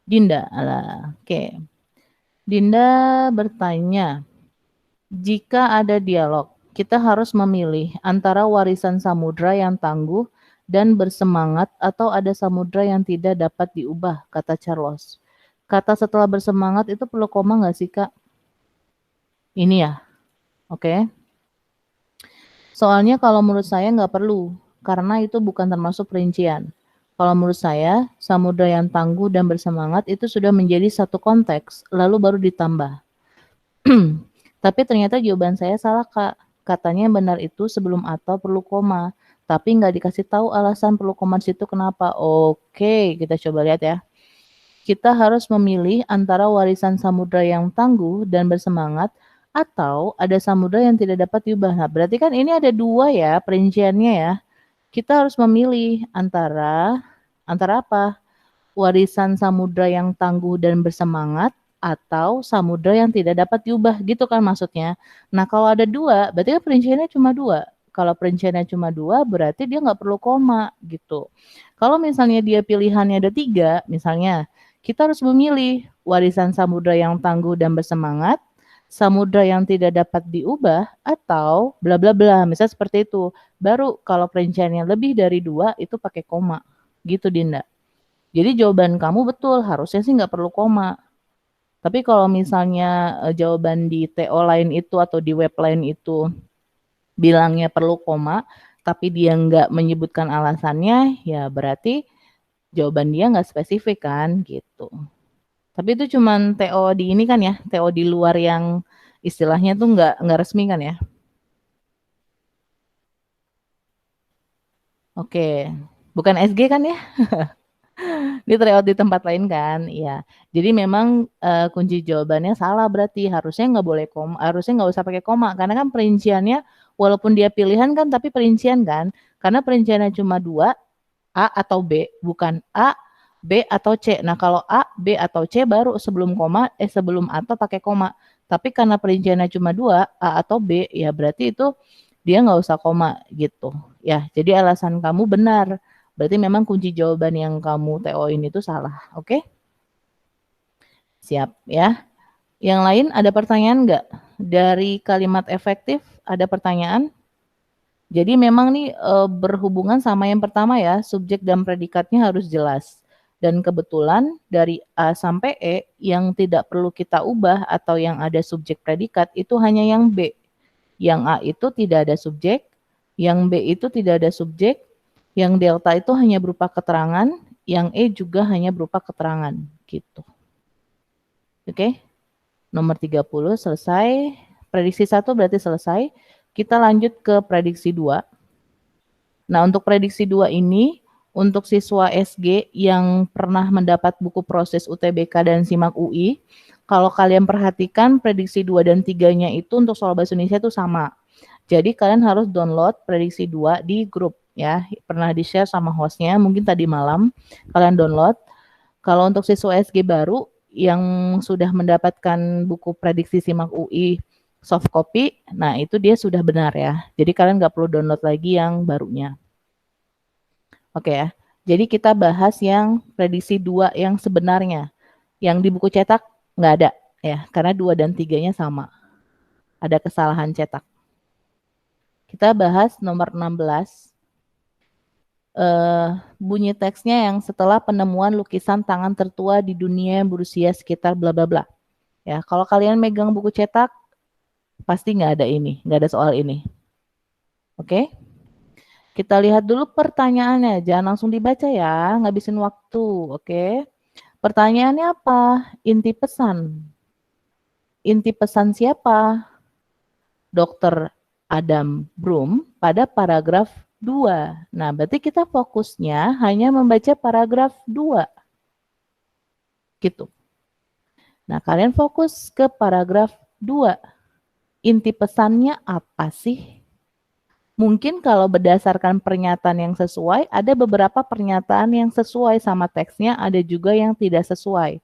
Dinda. Oke. Dinda bertanya, jika ada dialog, kita harus memilih antara warisan samudra yang tangguh dan bersemangat atau ada samudra yang tidak dapat diubah, kata Charles. Kata setelah bersemangat itu perlu koma nggak sih, Kak? Ini ya, oke. Soalnya kalau menurut saya nggak perlu, karena itu bukan termasuk perincian. Kalau menurut saya, samudra yang tangguh dan bersemangat itu sudah menjadi satu konteks, lalu baru ditambah. Tapi ternyata jawaban saya salah, Kak. Katanya yang benar itu sebelum atau perlu koma, tapi nggak dikasih tahu alasan perlu koma di situ kenapa. Oke, kita coba lihat ya. Kita harus memilih antara warisan samudra yang tangguh dan bersemangat atau ada samudra yang tidak dapat diubah. Nah, berarti kan ini ada dua ya perinciannya ya. Kita harus memilih antara apa? Warisan samudra yang tangguh dan bersemangat atau samudra yang tidak dapat diubah gitu kan maksudnya. Nah kalau ada dua, berarti kan perinciannya cuma dua. Kalau perinciannya cuma dua, berarti dia nggak perlu koma gitu. Kalau misalnya dia pilihannya ada tiga, misalnya kita harus memilih warisan samudra yang tangguh dan bersemangat, samudra yang tidak dapat diubah, atau bla bla bla. Misalnya seperti itu. Baru kalau perinciannya lebih dari dua, itu pakai koma. Gitu Dinda. Jadi jawaban kamu betul, harusnya sih nggak perlu koma. Tapi kalau misalnya jawaban di TO lain itu atau di web lain itu bilangnya perlu koma, tapi dia nggak menyebutkan alasannya, ya berarti jawaban dia nggak spesifik kan, gitu. Tapi itu cuman TO di ini kan ya, TO di luar yang istilahnya tuh nggak resmi kan ya. Oke, bukan SG kan ya? Dia tryout di tempat lain kan, iya. Jadi memang, kunci jawabannya salah berarti, harusnya nggak boleh harusnya nggak usah pakai koma, karena kan perinciannya walaupun dia pilihan kan tapi perincian kan, karena perinciannya cuma 2, A atau B, bukan A, B atau C. Nah, kalau A, B atau C baru sebelum sebelum atau pakai koma. Tapi karena perinciannya cuma 2, A atau B, ya berarti itu dia nggak usah koma gitu. Ya, jadi alasan kamu benar. Berarti memang kunci jawaban yang kamu TO-in itu salah. Oke? Siap ya. Yang lain ada pertanyaan nggak? Dari kalimat efektif ada pertanyaan? Jadi memang nih berhubungan sama yang pertama ya, subjek dan predikatnya harus jelas. Dan kebetulan dari A sampai E yang tidak perlu kita ubah atau yang ada subjek predikat itu hanya yang B. Yang A itu tidak ada subjek, yang B itu tidak ada subjek, yang delta itu hanya berupa keterangan, yang E juga hanya berupa keterangan gitu. Oke. Nomor 30 selesai. Prediksi 1 berarti selesai. Kita lanjut ke prediksi 2. Nah, untuk prediksi 2 ini, untuk siswa SG yang pernah mendapat buku proses UTBK dan SIMAK UI, kalau kalian perhatikan prediksi 2 dan 3-nya itu untuk soal bahasa Indonesia itu sama. Jadi kalian harus download prediksi 2 di grup ya. Pernah di-share sama hostnya, mungkin tadi malam kalian download. Kalau untuk siswa SG baru yang sudah mendapatkan buku prediksi SIMAK UI soft copy, nah itu dia sudah benar ya. Jadi kalian nggak perlu download lagi yang barunya. Oke ya. Jadi kita bahas yang prediksi 2 yang sebenarnya. Yang di buku cetak nggak ada ya, karena 2 dan 3-nya sama. Ada kesalahan cetak. Kita bahas nomor 16. Bunyi teksnya yang setelah penemuan lukisan tangan tertua di dunia yang berusia sekitar bla bla bla. Ya, kalau kalian megang buku cetak, pasti nggak ada ini, nggak ada soal ini. Oke? Kita lihat dulu pertanyaannya, jangan langsung dibaca ya, ngabisin waktu, oke? Pertanyaannya apa? Inti pesan. Inti pesan siapa? Dr. Adam Broom pada paragraf 2. Nah, berarti kita fokusnya hanya membaca paragraf 2. Gitu. Nah, kalian fokus ke paragraf 2. Inti pesannya apa sih? Mungkin kalau berdasarkan pernyataan yang sesuai, ada beberapa pernyataan yang sesuai sama teksnya, ada juga yang tidak sesuai.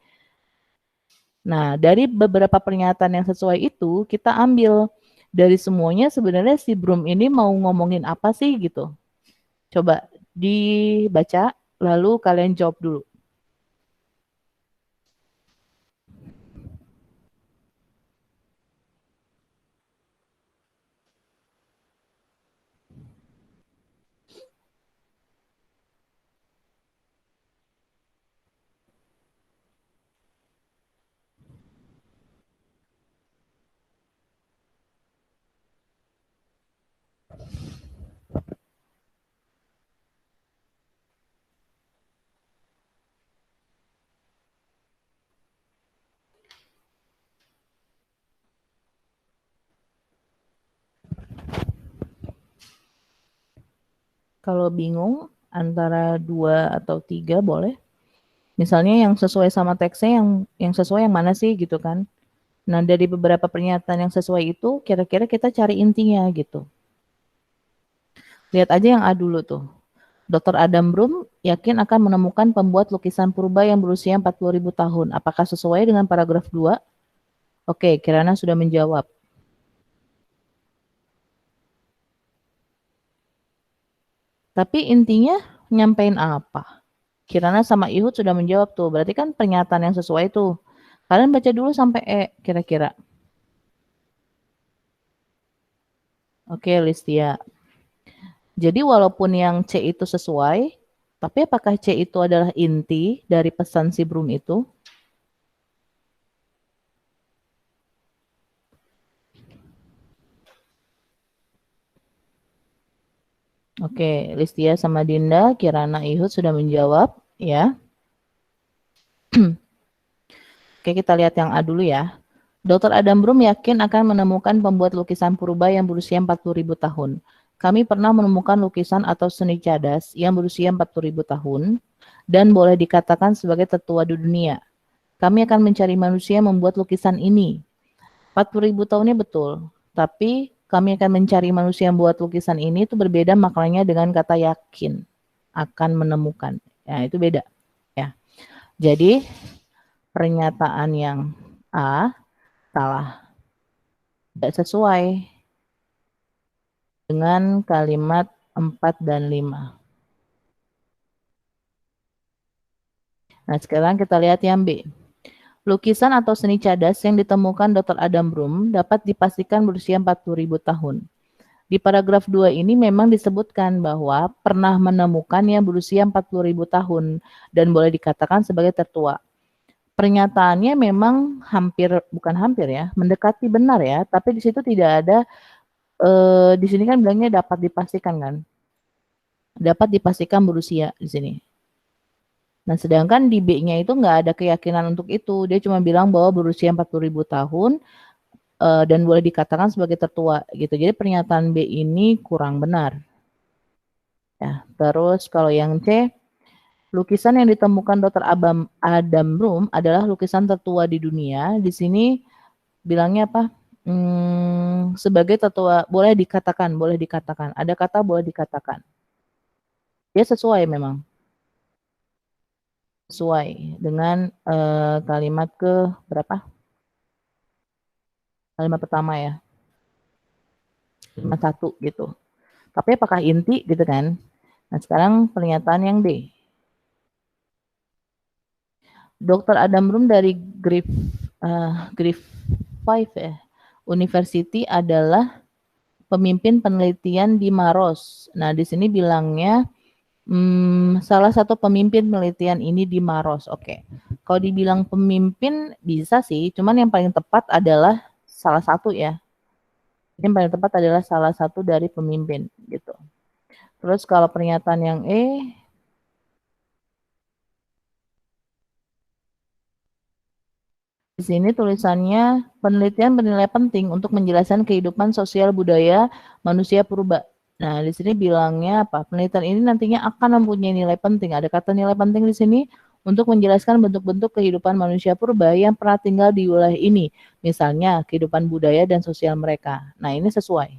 Nah, dari beberapa pernyataan yang sesuai itu, kita ambil dari semuanya sebenarnya si Broom ini mau ngomongin apa sih gitu. Coba dibaca, lalu kalian jawab dulu. Kalau bingung antara 2 atau 3 boleh. Misalnya yang sesuai sama teksnya yang sesuai yang mana sih gitu kan. Nah, dari beberapa pernyataan yang sesuai itu kira-kira kita cari intinya gitu. Lihat aja yang A dulu tuh. Dr. Adam Broom yakin akan menemukan pembuat lukisan purba yang berusia 40.000 tahun. Apakah sesuai dengan paragraf 2? Oke, Kirana sudah menjawab. Tapi intinya nyampein apa? Kirana sama Ihud sudah menjawab tuh. Berarti kan pernyataan yang sesuai tuh. Kalian baca dulu sampai E kira-kira. Oke, Listia. Jadi walaupun yang C itu sesuai, tapi apakah C itu adalah inti dari pesan si Broom itu? Oke, Listia sama Dinda, Kirana, Ihud sudah menjawab, ya. Oke, kita lihat yang A dulu ya. Dr. Adam Broom yakin akan menemukan pembuat lukisan purba yang berusia 40.000 tahun. Kami pernah menemukan lukisan atau seni cadas yang berusia 40.000 tahun dan boleh dikatakan sebagai tertua di dunia. Kami akan mencari manusia yang membuat lukisan ini. 40.000 tahunnya betul, tapi kami akan mencari manusia yang membuat lukisan ini itu berbeda maknanya dengan kata yakin akan menemukan. Ya, itu beda. Ya. Jadi pernyataan yang A salah, tidak sesuai dengan kalimat 4 dan 5. Nah, sekarang kita lihat yang B. Lukisan atau seni cadas yang ditemukan Dr. Adam Broom dapat dipastikan berusia 40.000 tahun. Di paragraf 2 ini memang disebutkan bahwa pernah menemukan yang berusia 40.000 tahun dan boleh dikatakan sebagai tertua. Pernyataannya memang bukan hampir ya, mendekati benar ya, tapi di situ tidak ada, di sini kan bilangnya dapat dipastikan kan. Dapat dipastikan berusia di sini. Nah, sedangkan di B-nya itu nggak ada keyakinan untuk itu. Dia cuma bilang bahwa berusia 40.000 tahun dan boleh dikatakan sebagai tertua gitu. Jadi pernyataan B ini kurang benar. Ya, terus kalau yang C, lukisan yang ditemukan Dr. Adam Broom adalah lukisan tertua di dunia. Di sini bilangnya apa? Sebagai tertua, boleh dikatakan. Ada kata boleh dikatakan. Dia sesuai memang. Sesuai dengan kalimat ke berapa? Kalimat pertama ya. Kalimat 1 gitu. Tapi apakah inti gitu kan? Nah, sekarang pernyataan yang D. Dr. Adam Broom dari Griffith University adalah pemimpin penelitian di Maros. Nah, di sini bilangnya salah satu pemimpin penelitian ini di Maros. Oke. Kalau dibilang pemimpin bisa sih, cuman yang paling tepat adalah salah satu ya. Yang paling tepat adalah salah satu dari pemimpin gitu. Terus kalau pernyataan yang E, di sini tulisannya penelitian bernilai penting untuk menjelaskan kehidupan sosial budaya manusia purba. Nah, di sini bilangnya apa? Penelitian ini nantinya akan mempunyai nilai penting. Ada kata nilai penting di sini untuk menjelaskan bentuk-bentuk kehidupan manusia purba yang pernah tinggal di wilayah ini. Misalnya, kehidupan budaya dan sosial mereka. Nah, ini sesuai.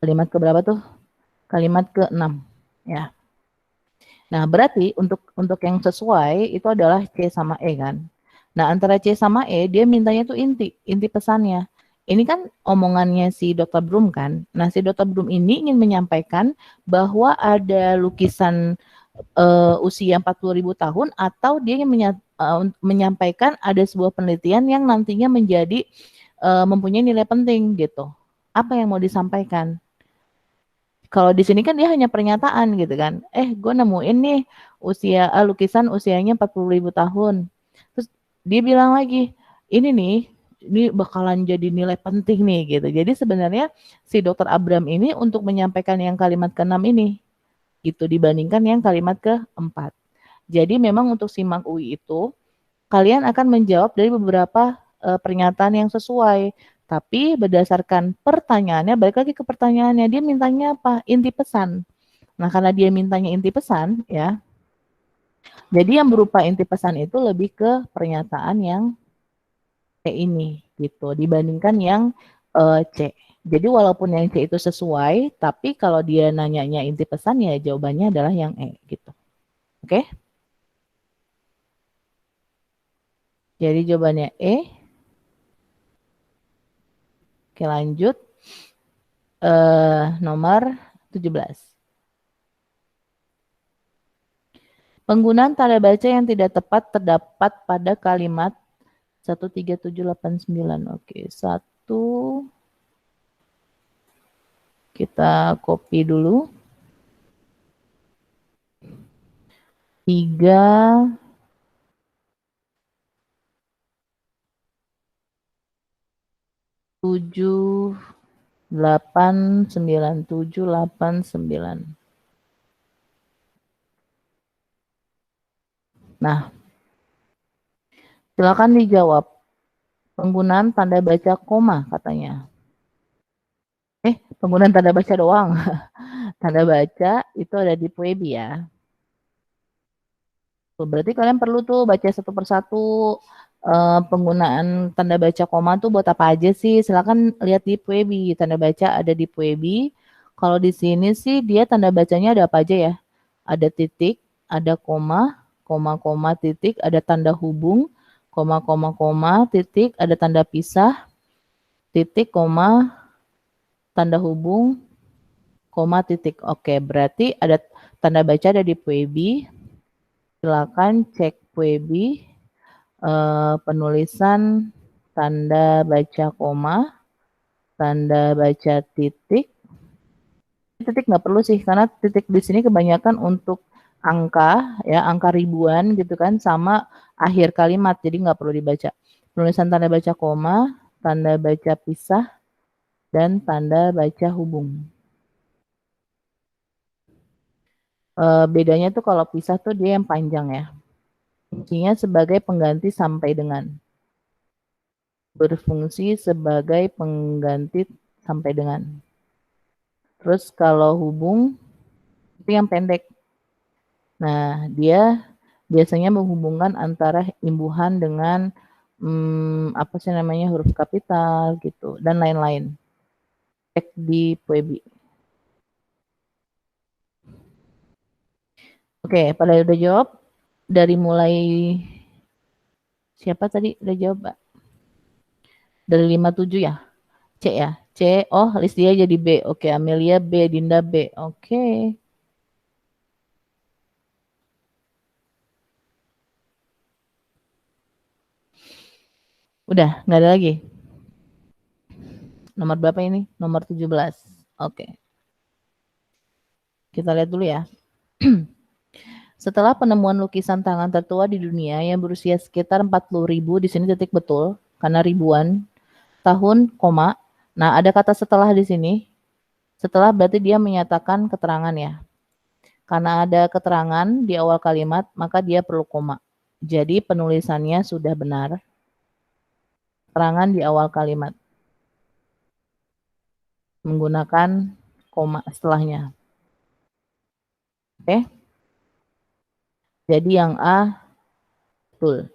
Kalimat keberapa tuh? Kalimat ke-6. Ya. Nah, berarti untuk yang sesuai itu adalah C sama E kan. Nah, antara C sama E dia mintanya tuh inti pesannya. Ini kan omongannya si Dr. Broom kan. Nah, si Dr. Broom ini ingin menyampaikan bahwa ada lukisan usia 40.000 tahun atau dia ingin menyampaikan ada sebuah penelitian yang nantinya menjadi mempunyai nilai penting gitu. Apa yang mau disampaikan? Kalau di sini kan dia hanya pernyataan gitu kan. Gue nemuin nih lukisan usianya 40.000 tahun. Terus dia bilang lagi, ini bakalan jadi nilai penting nih gitu. Jadi sebenarnya si Dr. Abram ini untuk menyampaikan yang kalimat ke-6 ini gitu dibandingkan yang kalimat ke-4. Jadi memang untuk simak UI itu kalian akan menjawab dari beberapa pernyataan yang sesuai. Tapi berdasarkan pertanyaannya, balik lagi ke pertanyaannya, dia mintanya apa? Inti pesan. Nah, karena dia mintanya inti pesan, ya. Jadi yang berupa inti pesan itu lebih ke pernyataan yang C ini, gitu, dibandingkan yang C. Jadi walaupun yang C itu sesuai, tapi kalau dia nanyanya inti pesan, ya jawabannya adalah yang E, gitu. Oke? Jadi jawabannya E. Oke, lanjut. Nomor 17. Penggunaan tanda baca yang tidak tepat terdapat pada kalimat 13789. Oke, 1 kita copy dulu. 3 7 8 9 7 8 9. Nah, silakan dijawab. Penggunaan tanda baca koma katanya. Penggunaan tanda baca doang. Tanda baca itu ada di Puebi ya. Berarti kalian perlu tuh baca satu persatu penggunaan tanda baca koma tuh buat apa aja sih? Silakan lihat di Puebi. Tanda baca ada di Puebi. Kalau di sini sih dia tanda bacanya ada apa aja ya? Ada titik, ada koma, titik, ada tanda hubung, koma, titik, ada tanda pisah, titik, koma, tanda hubung, koma, titik. Oke, berarti ada tanda baca ada di Puebi. Silakan cek Puebi. Penulisan tanda baca koma, tanda baca titik. Titik nggak perlu sih, karena titik di sini kebanyakan untuk angka, ya angka ribuan gitu kan, sama akhir kalimat, jadi nggak perlu dibaca. Penulisan tanda baca koma, tanda baca pisah, dan tanda baca hubung. Bedanya tuh kalau pisah tuh dia yang panjang ya. Fungsinya sebagai pengganti sampai dengan. Berfungsi sebagai pengganti sampai dengan. Terus kalau hubung itu yang pendek. Nah, dia biasanya menghubungkan antara imbuhan dengan apa sih namanya huruf kapital gitu dan lain-lain. Cek di Puebi. Oke, pada udah jawab dari mulai siapa tadi udah jawab, Mbak? Dari 57 ya? C ya? C, oh Listia jadi B. Oke, Amelia B, Dinda B. Oke. Udah, nggak ada lagi. Nomor berapa ini? Nomor 17. Oke. Kita lihat dulu ya. Setelah penemuan lukisan tangan tertua di dunia yang berusia sekitar 40.000, di sini titik betul, karena ribuan tahun, koma. Nah, ada kata setelah di sini. Setelah berarti dia menyatakan keterangan ya. Karena ada keterangan di awal kalimat, maka dia perlu koma. Jadi penulisannya sudah benar. Keterangan di awal kalimat. Menggunakan koma setelahnya. Oke. Jadi yang A betul.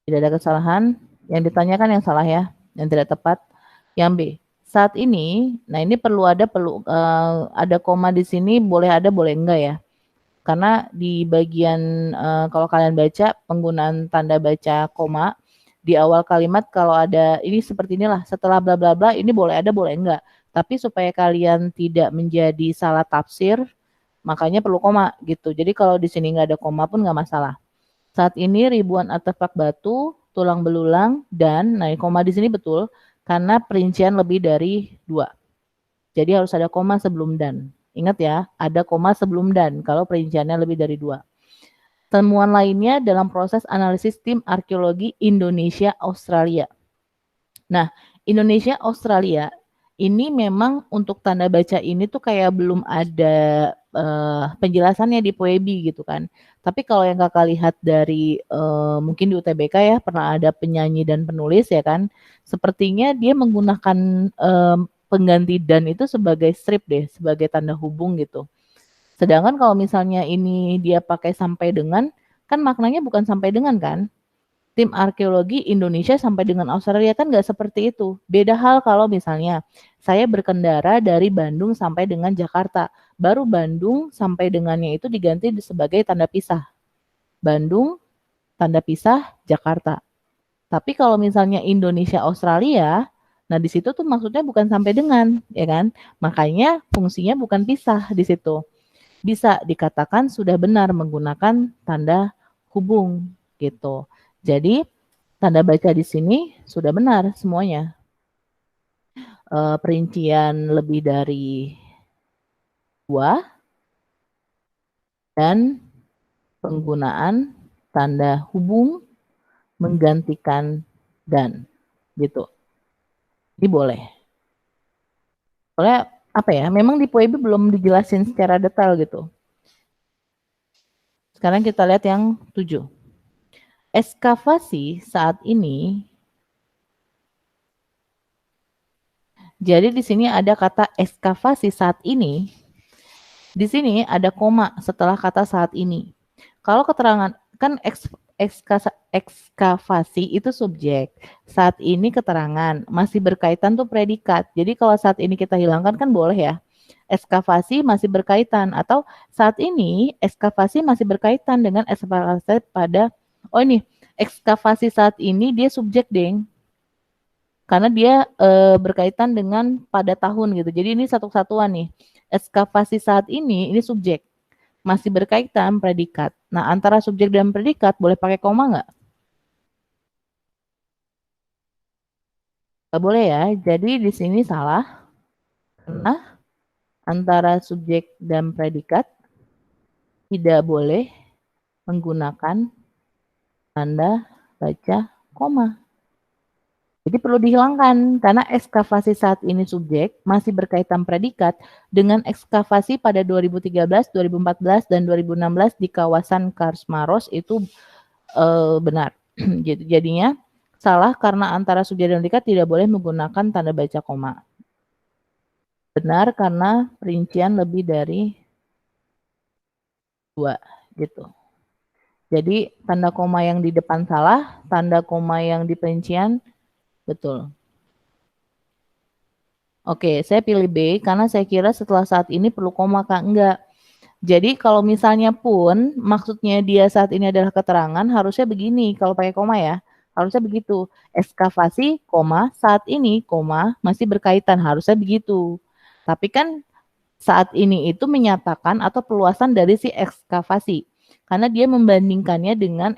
Tidak ada kesalahan. Yang ditanyakan yang salah ya, yang tidak tepat. Yang B. Saat ini, nah ini ada koma di sini, boleh ada, boleh enggak ya. Karena di bagian kalau kalian baca penggunaan tanda baca koma di awal kalimat kalau ada ini seperti inilah setelah bla bla bla ini boleh ada, boleh enggak. Tapi supaya kalian tidak menjadi salah tafsir, makanya perlu koma gitu. Jadi kalau di sini nggak ada koma pun nggak masalah. Saat ini ribuan artefak batu, tulang belulang, dan, nah koma di sini betul, karena perincian lebih dari 2. Jadi harus ada koma sebelum dan. Ingat ya, ada koma sebelum dan, kalau perinciannya lebih dari 2. Temuan lainnya dalam proses analisis tim arkeologi Indonesia Australia. Nah, Indonesia Australia ini memang untuk tanda baca ini tuh kayak belum ada penjelasannya di Puebi gitu kan. Tapi kalau yang kakak lihat dari mungkin di UTBK ya pernah ada penyanyi dan penulis ya kan. Sepertinya dia menggunakan pengganti dan itu sebagai strip deh, sebagai tanda hubung gitu. Sedangkan kalau misalnya ini dia pakai sampai dengan, kan maknanya bukan sampai dengan kan? Tim arkeologi Indonesia sampai dengan Australia kan nggak seperti itu. Beda hal kalau misalnya saya berkendara dari Bandung sampai dengan Jakarta. Baru Bandung sampai dengannya itu diganti sebagai tanda pisah. Bandung, tanda pisah, Jakarta. Tapi kalau misalnya Indonesia Australia, nah di situ tuh maksudnya bukan sampai dengan, ya kan? Makanya fungsinya bukan pisah di situ. Bisa dikatakan sudah benar menggunakan tanda hubung gitu. Jadi tanda baca di sini sudah benar semuanya. Perincian lebih dari 2 dan penggunaan tanda hubung menggantikan dan gitu. Ini boleh. Soalnya apa ya? Memang di PUEB belum dijelasin secara detail gitu. Sekarang kita lihat yang 7. Ekskavasi saat ini Jadi di sini ada kata ekskavasi saat ini. Di sini ada koma setelah kata saat ini. Kalau keterangan kan ekskavasi itu subjek. Saat ini keterangan, masih berkaitan tuh predikat. Jadi kalau saat ini kita hilangkan kan boleh ya. Ekskavasi masih berkaitan atau saat ini ekskavasi masih berkaitan dengan ekskavasi pada ini ekskavasi saat ini dia subjek, Deng. Karena dia berkaitan dengan pada tahun gitu. Jadi ini satu kesatuan nih. Ekskavasi saat ini subjek. Masih berkaitan predikat. Nah, antara subjek dan predikat boleh pakai koma nggak? Nggak boleh ya. Jadi di sini salah. Karena antara subjek dan predikat tidak boleh menggunakan tanda baca koma. Jadi perlu dihilangkan karena ekskavasi saat ini subjek masih berkaitan predikat dengan ekskavasi pada 2013, 2014, dan 2016 di kawasan Karsmaros itu benar. Jadinya salah karena antara subjek dan predikat tidak boleh menggunakan tanda baca koma. Benar karena perincian lebih dari 2 gitu. Jadi tanda koma yang di depan salah, tanda koma yang di perincian betul. Oke, saya pilih B karena saya kira setelah saat ini perlu koma, Kak. Enggak. Jadi kalau misalnya pun maksudnya dia saat ini adalah keterangan, harusnya begini kalau pakai koma ya. Harusnya begitu. Ekskavasi, koma, saat ini, koma, masih berkaitan. Harusnya begitu. Tapi kan saat ini itu menyatakan atau perluasan dari si ekskavasi. Karena dia membandingkannya dengan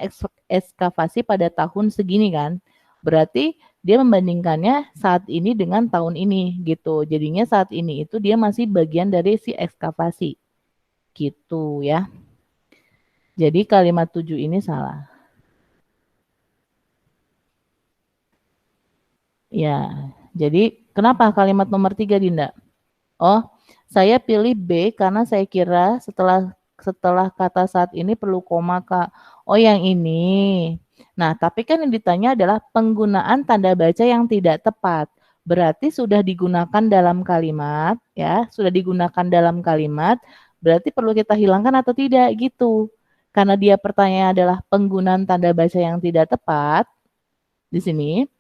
ekskavasi pada tahun segini kan. Berarti dia membandingkannya saat ini dengan tahun ini gitu. Jadinya saat ini itu dia masih bagian dari si ekskavasi. Gitu ya. Jadi kalimat 7 ini salah. Ya, jadi kenapa kalimat nomor 3, Dinda? Oh, saya pilih B karena saya kira setelah kata saat ini perlu koma, Kak. Oh, yang ini. Nah, tapi kan yang ditanya adalah penggunaan tanda baca yang tidak tepat. Berarti sudah digunakan dalam kalimat, ya, sudah digunakan dalam kalimat, berarti perlu kita hilangkan atau tidak gitu. Karena dia pertanyaan adalah penggunaan tanda baca yang tidak tepat di sini.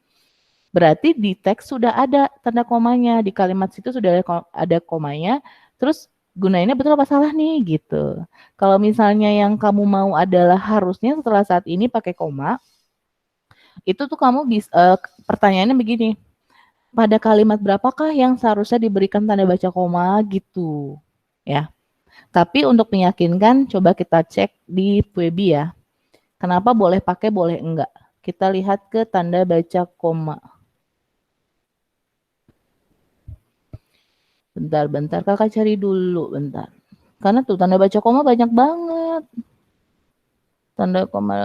Berarti di teks sudah ada tanda komanya, di kalimat situ sudah ada komanya, terus gunainnya betul apa salah nih gitu. Kalau misalnya yang kamu mau adalah harusnya setelah saat ini pakai koma, itu tuh kamu bisa pertanyaannya begini, pada kalimat berapakah yang seharusnya diberikan tanda baca koma gitu, ya. Tapi untuk meyakinkan, coba kita cek di Puebi ya. Kenapa boleh pakai, boleh enggak? Kita lihat ke tanda baca koma. Bentar, kakak cari dulu, bentar. Karena tuh tanda baca koma banyak banget. Tanda koma,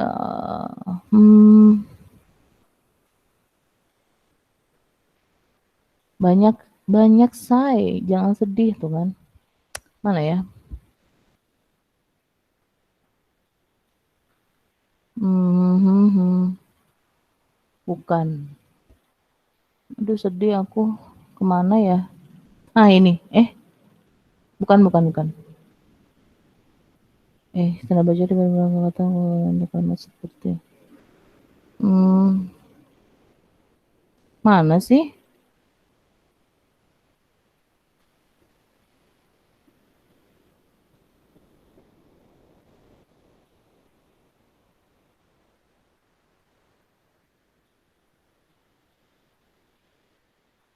banyak say, jangan sedih tuh kan. Mana ya? Bukan. Aduh sedih aku. Kemana ya? Ah ini. Bukan. Tanda baca di beberapa kata menggunakan kalimat seperti. Mana sih?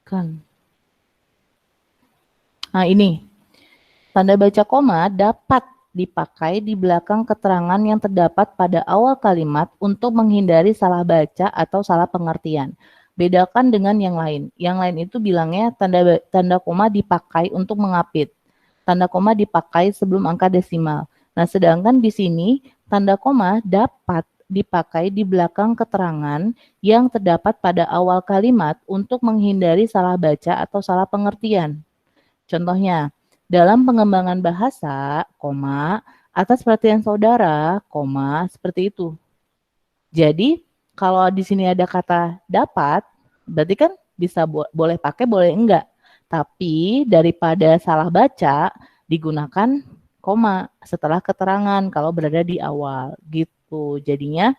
Kan. Nah ini. Tanda baca koma dapat dipakai di belakang keterangan yang terdapat pada awal kalimat untuk menghindari salah baca atau salah pengertian. Bedakan dengan yang lain. Yang lain itu bilangnya tanda koma dipakai untuk mengapit. Tanda koma dipakai sebelum angka desimal. Nah, sedangkan di sini tanda koma dapat dipakai di belakang keterangan yang terdapat pada awal kalimat untuk menghindari salah baca atau salah pengertian. Contohnya, dalam pengembangan bahasa, koma, atas perhatian saudara, koma, seperti itu. Jadi, kalau di sini ada kata dapat, berarti kan bisa boleh pakai, boleh enggak. Tapi daripada salah baca, digunakan koma setelah keterangan kalau berada di awal gitu. Jadinya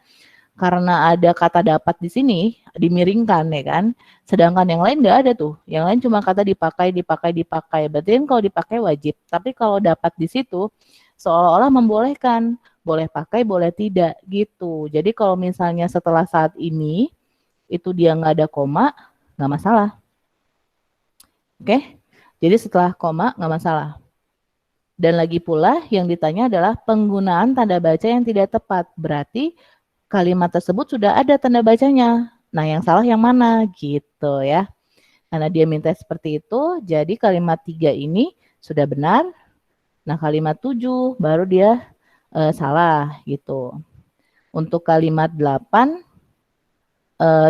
karena ada kata dapat di sini dimiringkan ya kan. Sedangkan yang lain nggak ada tuh. Yang lain cuma kata dipakai, dipakai, dipakai. Berarti kan kalau dipakai wajib. Tapi kalau dapat di situ seolah-olah membolehkan. Boleh pakai, boleh tidak gitu. Jadi kalau misalnya setelah saat ini itu dia nggak ada koma, nggak masalah. Oke? Jadi setelah koma nggak masalah. Dan lagi pula yang ditanya adalah penggunaan tanda baca yang tidak tepat. Berarti kalimat tersebut sudah ada tanda bacanya. Nah, yang salah yang mana? Gitu ya. Karena dia minta seperti itu, jadi kalimat 3 ini sudah benar. Nah, kalimat 7 baru dia salah gitu. Untuk kalimat 8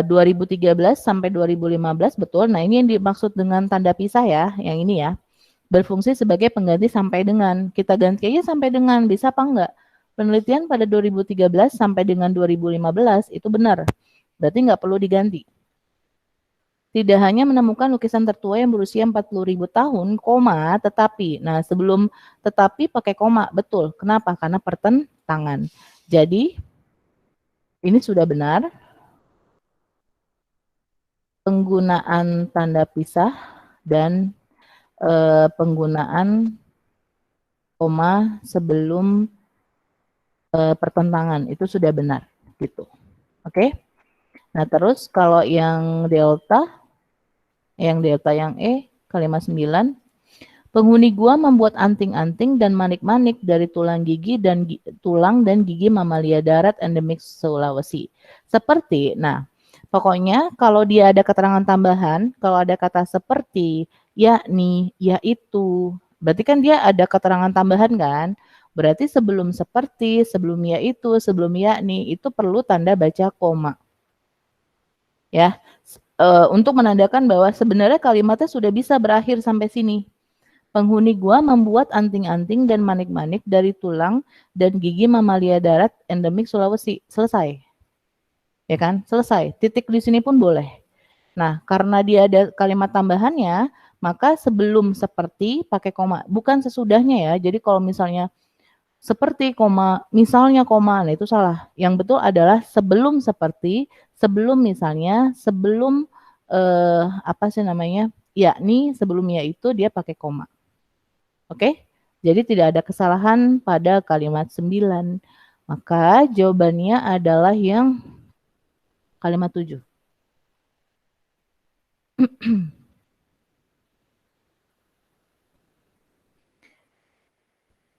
2013 sampai 2015 betul. Nah, ini yang dimaksud dengan tanda pisah ya, yang ini ya. Berfungsi sebagai pengganti sampai dengan. Kita ganti aja sampai dengan, bisa apa enggak? Penelitian pada 2013 sampai dengan 2015 itu benar. Berarti nggak perlu diganti. Tidak hanya menemukan lukisan tertua yang berusia 40.000 tahun, koma, tetapi. Nah, sebelum tetapi pakai koma, betul. Kenapa? Karena pertentangan. Jadi, ini sudah benar. Penggunaan tanda pisah dan penggunaan koma sebelum pertentangan itu sudah benar gitu. Oke. Nah, terus kalau yang delta yang E kalimat 9, penghuni gua membuat anting-anting dan manik-manik dari tulang dan gigi mamalia darat endemik Sulawesi. Seperti, nah, pokoknya kalau dia ada keterangan tambahan, kalau ada kata seperti, yakni, yaitu, berarti kan dia ada keterangan tambahan kan? Berarti sebelum seperti, sebelum yaitu, sebelum yakni, itu perlu tanda baca koma. Ya, untuk menandakan bahwa sebenarnya kalimatnya sudah bisa berakhir sampai sini. Penghuni gua membuat anting-anting dan manik-manik dari tulang dan gigi mamalia darat endemik Sulawesi. Selesai. Ya kan? Selesai. Titik di sini pun boleh. Nah, karena dia ada kalimat tambahannya, maka sebelum seperti pakai koma, bukan sesudahnya ya. Jadi kalau misalnya seperti koma, misalnya koma, nah itu salah. Yang betul adalah sebelum seperti, sebelum misalnya, sebelum apa sih namanya? Yakni, sebelum yaitu dia pakai koma. Oke? Jadi tidak ada kesalahan pada kalimat 9. Maka jawabannya adalah yang kalimat 7.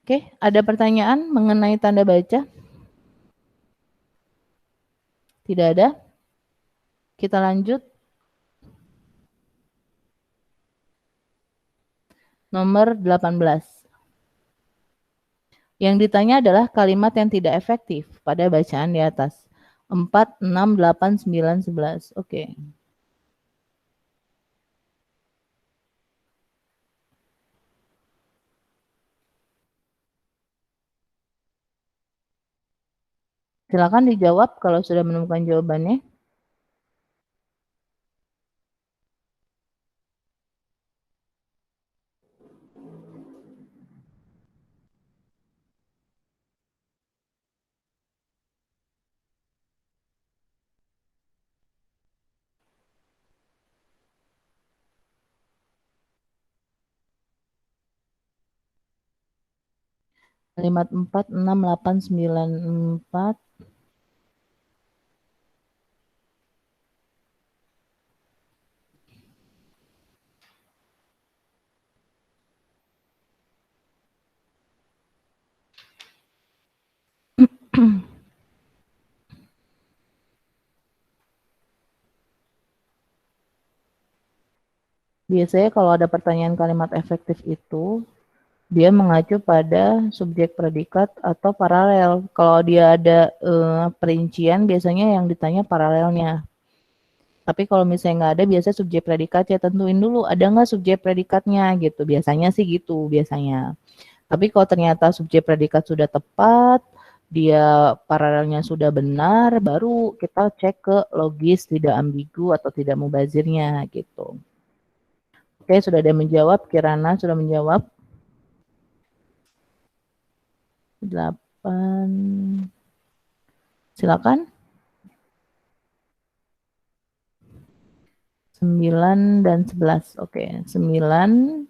Oke, ada pertanyaan mengenai tanda baca? Tidak ada? Kita lanjut. Nomor 18. Yang ditanya adalah kalimat yang tidak efektif pada bacaan di atas. 4, 6, 8, 9, 11. Oke. Silakan dijawab kalau sudah menemukan jawabannya. Kalimat 4, 6, 8, 9, 4. Biasanya kalau ada pertanyaan kalimat efektif itu, dia mengacu pada subjek predikat atau paralel. Kalau dia ada perincian, biasanya yang ditanya paralelnya. Tapi kalau misalnya nggak ada, biasanya subjek predikat ya tentuin dulu, ada nggak subjek predikatnya gitu. Biasanya sih gitu, biasanya. Tapi kalau ternyata subjek predikat sudah tepat, dia paralelnya sudah benar, baru kita cek ke logis tidak ambigu atau tidak mubazirnya gitu. Oke, sudah ada yang menjawab. Kirana sudah menjawab. 8. Silakan. 9 dan 11. Oke, 9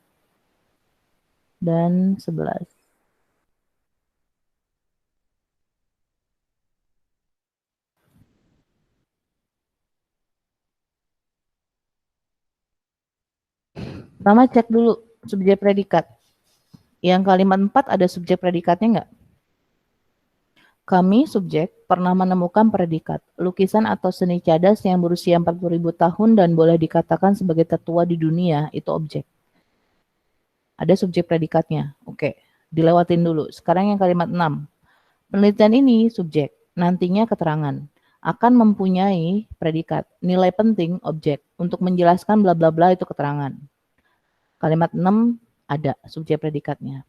dan 11. Pertama cek dulu subjek predikat. Yang kalimat 4 ada subjek predikatnya nggak? Kami, subjek, pernah menemukan predikat, lukisan atau seni cadas yang berusia 40.000 tahun dan boleh dikatakan sebagai tertua di dunia, itu objek. Ada subjek predikatnya. Oke, dilewatin dulu. Sekarang yang kalimat 6. Penelitian ini, subjek, nantinya keterangan, akan mempunyai predikat, nilai penting, objek, untuk menjelaskan bla bla bla itu keterangan. Kalimat 6 ada subjek predikatnya.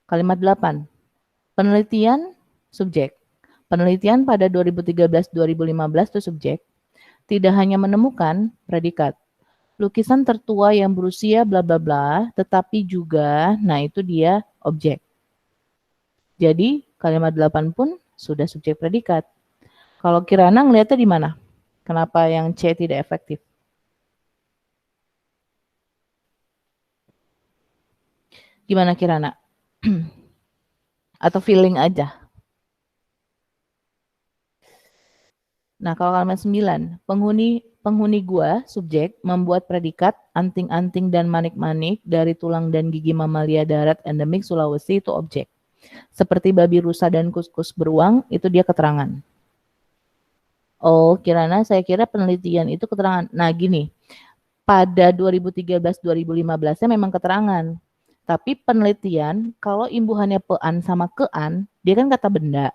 Kalimat 8. Penelitian, subjek. Penelitian pada 2013-2015 itu subjek. Tidak hanya menemukan predikat. Lukisan tertua yang berusia bla bla bla, tetapi juga, nah itu dia objek. Jadi kalimat 8 pun sudah subjek predikat. Kalau Kirana ngelihatnya di mana? Kenapa yang C tidak efektif? Gimana Kirana? Atau feeling aja? Nah, kalau kalimat 9, penghuni gua, subjek, membuat predikat anting-anting dan manik-manik dari tulang dan gigi mamalia darat endemik Sulawesi itu objek. Seperti babi rusa dan kuskus beruang, itu dia keterangan. Oh, Kirana, saya kira penelitian itu keterangan. Nah, gini, pada 2013-2015-nya memang keterangan. Tapi penelitian, kalau imbuhannya pean sama kean, dia kan kata benda.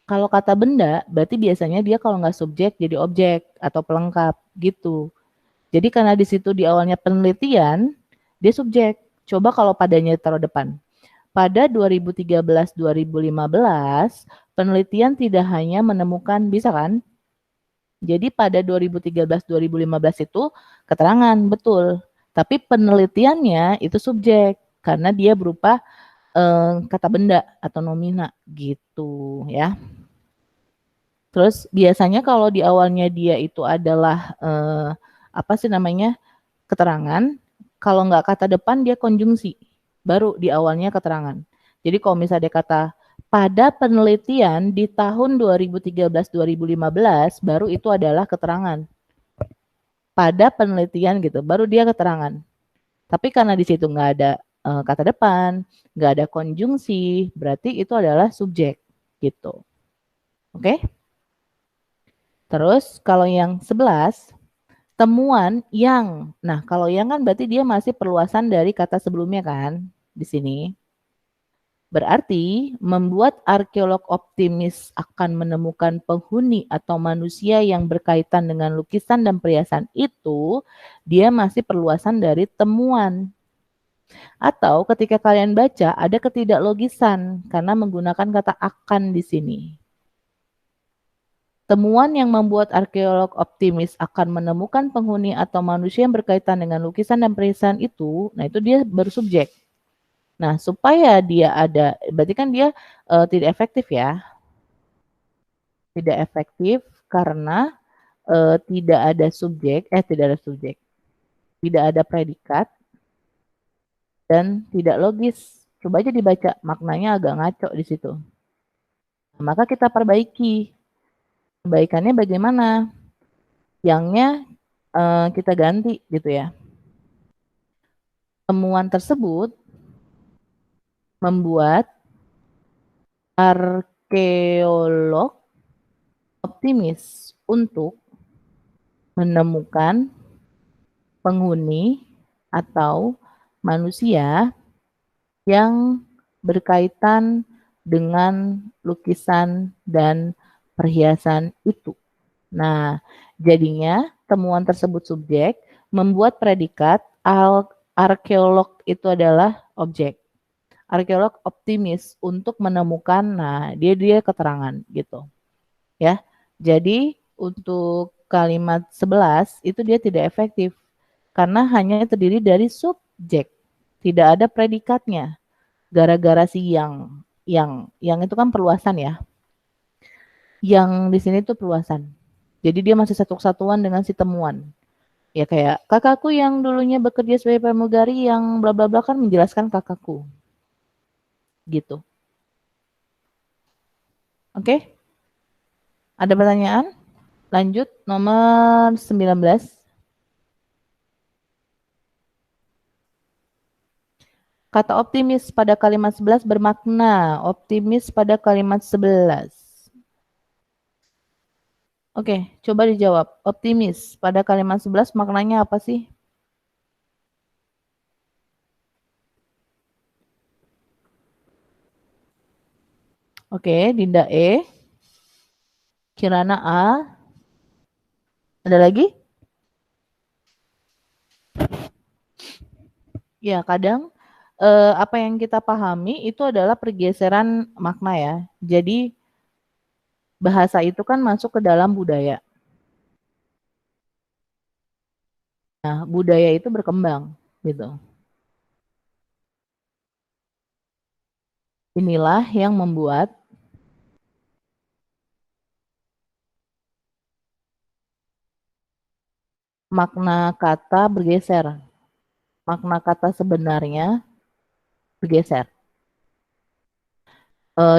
Kalau kata benda, berarti biasanya dia kalau nggak subjek jadi objek atau pelengkap gitu. Jadi karena di situ di awalnya penelitian, dia subjek. Coba kalau padanya taruh depan. Pada 2013-2015, penelitian tidak hanya menemukan, bisa kan? Jadi pada 2013-2015 itu keterangan, betul. Tapi penelitiannya itu subjek, karena dia berupa kata benda atau nomina gitu ya. Terus biasanya kalau di awalnya dia itu adalah apa sih namanya keterangan, kalau nggak kata depan dia konjungsi, baru di awalnya keterangan. Jadi kalau misalnya dia kata pada penelitian di tahun 2013-2015 baru itu adalah keterangan. Pada penelitian gitu, baru dia keterangan. Tapi karena di situ nggak ada kata depan, nggak ada konjungsi, berarti itu adalah subjek gitu. Oke? Terus kalau yang 11, temuan yang, nah kalau yang kan berarti dia masih perluasan dari kata sebelumnya kan di sini. Berarti membuat arkeolog optimis akan menemukan penghuni atau manusia yang berkaitan dengan lukisan dan perhiasan itu, dia masih perluasan dari temuan. Atau ketika kalian baca ada ketidaklogisan karena menggunakan kata akan di sini. Temuan yang membuat arkeolog optimis akan menemukan penghuni atau manusia yang berkaitan dengan lukisan dan perhiasan itu, nah itu dia bersubjek. Nah, supaya dia ada, berarti kan dia tidak efektif ya. Tidak efektif karena tidak ada subjek, tidak ada predikat, dan tidak logis. Coba aja dibaca, maknanya agak ngaco di situ. Nah, maka kita perbaiki. Perbaikannya bagaimana? Yangnya kita ganti gitu ya. Temuan tersebut membuat arkeolog optimis untuk menemukan penghuni atau manusia yang berkaitan dengan lukisan dan perhiasan itu. Nah, jadinya temuan tersebut subjek, membuat predikat arkeolog itu adalah objek. Arkeolog optimis untuk menemukan, nah dia keterangan gitu. Ya. Jadi untuk kalimat 11 itu dia tidak efektif karena hanya terdiri dari subjek, tidak ada predikatnya. Gara-gara si yang itu kan perluasan ya. Yang di sini tuh perluasan. Jadi dia masih satu kesatuan dengan si temuan. Ya kayak kakakku yang dulunya bekerja sebagai pramugari yang bla bla bla kan menjelaskan kakakku. Gitu. Oke? Ada pertanyaan? Lanjut nomor 19. Kata optimis pada kalimat 11 bermakna optimis pada kalimat 11. Oke, coba dijawab. Optimis pada kalimat 11 maknanya apa sih? Oke, Dinda E. Kirana A. Ada lagi? Ya, kadang apa yang kita pahami itu adalah pergeseran makna ya. Jadi bahasa itu kan masuk ke dalam budaya. Nah, budaya itu berkembang gitu. Inilah yang membuat makna kata bergeser. Makna kata sebenarnya bergeser.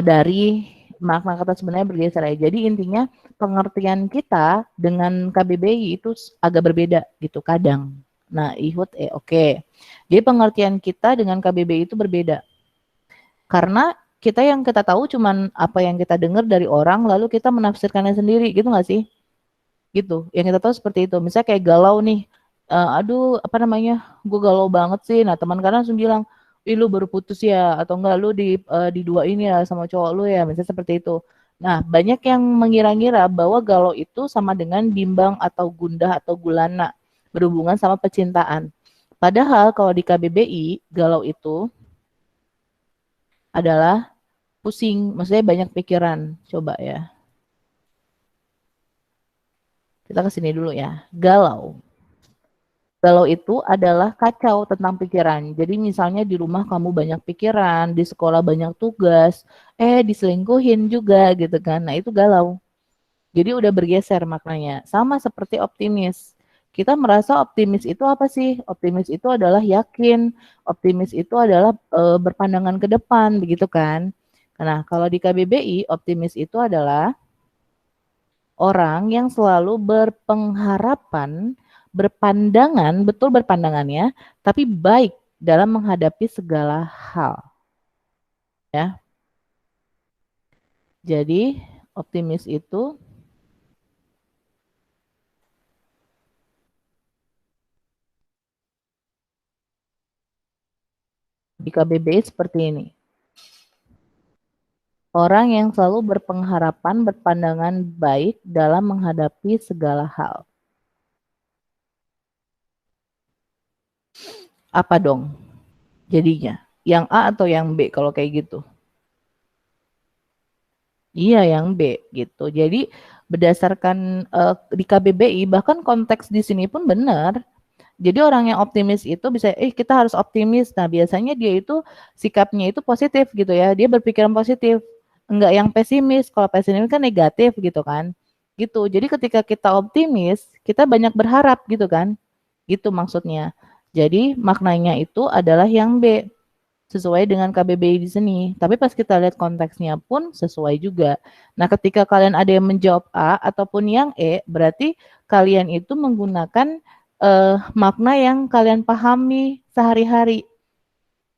Dari makna kata sebenarnya bergeser ya. Jadi intinya pengertian kita dengan KBBI itu agak berbeda gitu kadang. Nah, ihut oke. Jadi pengertian kita dengan KBBI itu berbeda. Karena kita yang kita tahu cuman apa yang kita dengar dari orang lalu kita menafsirkannya sendiri gitu nggak sih? Gitu. Yang kita tahu seperti itu. Misalnya kayak galau nih. Aduh, apa namanya? Gue galau banget sih. Nah, teman kadang langsung bilang, "Ih, lu baru putus ya atau enggak lu diduain ya sama cowok lu ya." Misalnya seperti itu. Nah, banyak yang mengira-ngira bahwa galau itu sama dengan bimbang atau gundah atau gulana berhubungan sama percintaan. Padahal kalau di KBBI, galau itu adalah pusing, maksudnya banyak pikiran. Coba ya. Kita ke sini dulu ya. Galau. Galau itu adalah kacau tentang pikiran. Jadi misalnya di rumah kamu banyak pikiran, di sekolah banyak tugas, diselingkuhin juga gitu kan. Nah itu galau. Jadi udah bergeser maknanya. Sama seperti optimis. Kita merasa optimis itu apa sih? Optimis itu adalah yakin. Optimis itu adalah berpandangan ke depan, begitu kan? Nah kalau di KBBI, optimis itu adalah orang yang selalu berpengharapan, berpandangan, betul berpandangannya, tapi baik dalam menghadapi segala hal, ya. Jadi, optimis itu di KBBI seperti ini. Orang yang selalu berpengharapan, berpandangan baik dalam menghadapi segala hal. Apa dong jadinya? Yang A atau yang B kalau kayak gitu? Iya, yang B gitu. Jadi berdasarkan di KBBI bahkan konteks di sini pun benar. Jadi orang yang optimis itu bisa, kita harus optimis. Nah, biasanya dia itu sikapnya itu positif gitu ya. Dia berpikiran positif, enggak yang pesimis. Kalau pesimis kan negatif gitu kan. Gitu. Jadi ketika kita optimis, kita banyak berharap gitu kan. Gitu maksudnya. Jadi maknanya itu adalah yang B sesuai dengan KBBI di sini. Tapi pas kita lihat konteksnya pun sesuai juga. Nah, ketika kalian ada yang menjawab A ataupun yang E, berarti kalian itu menggunakan makna yang kalian pahami sehari-hari.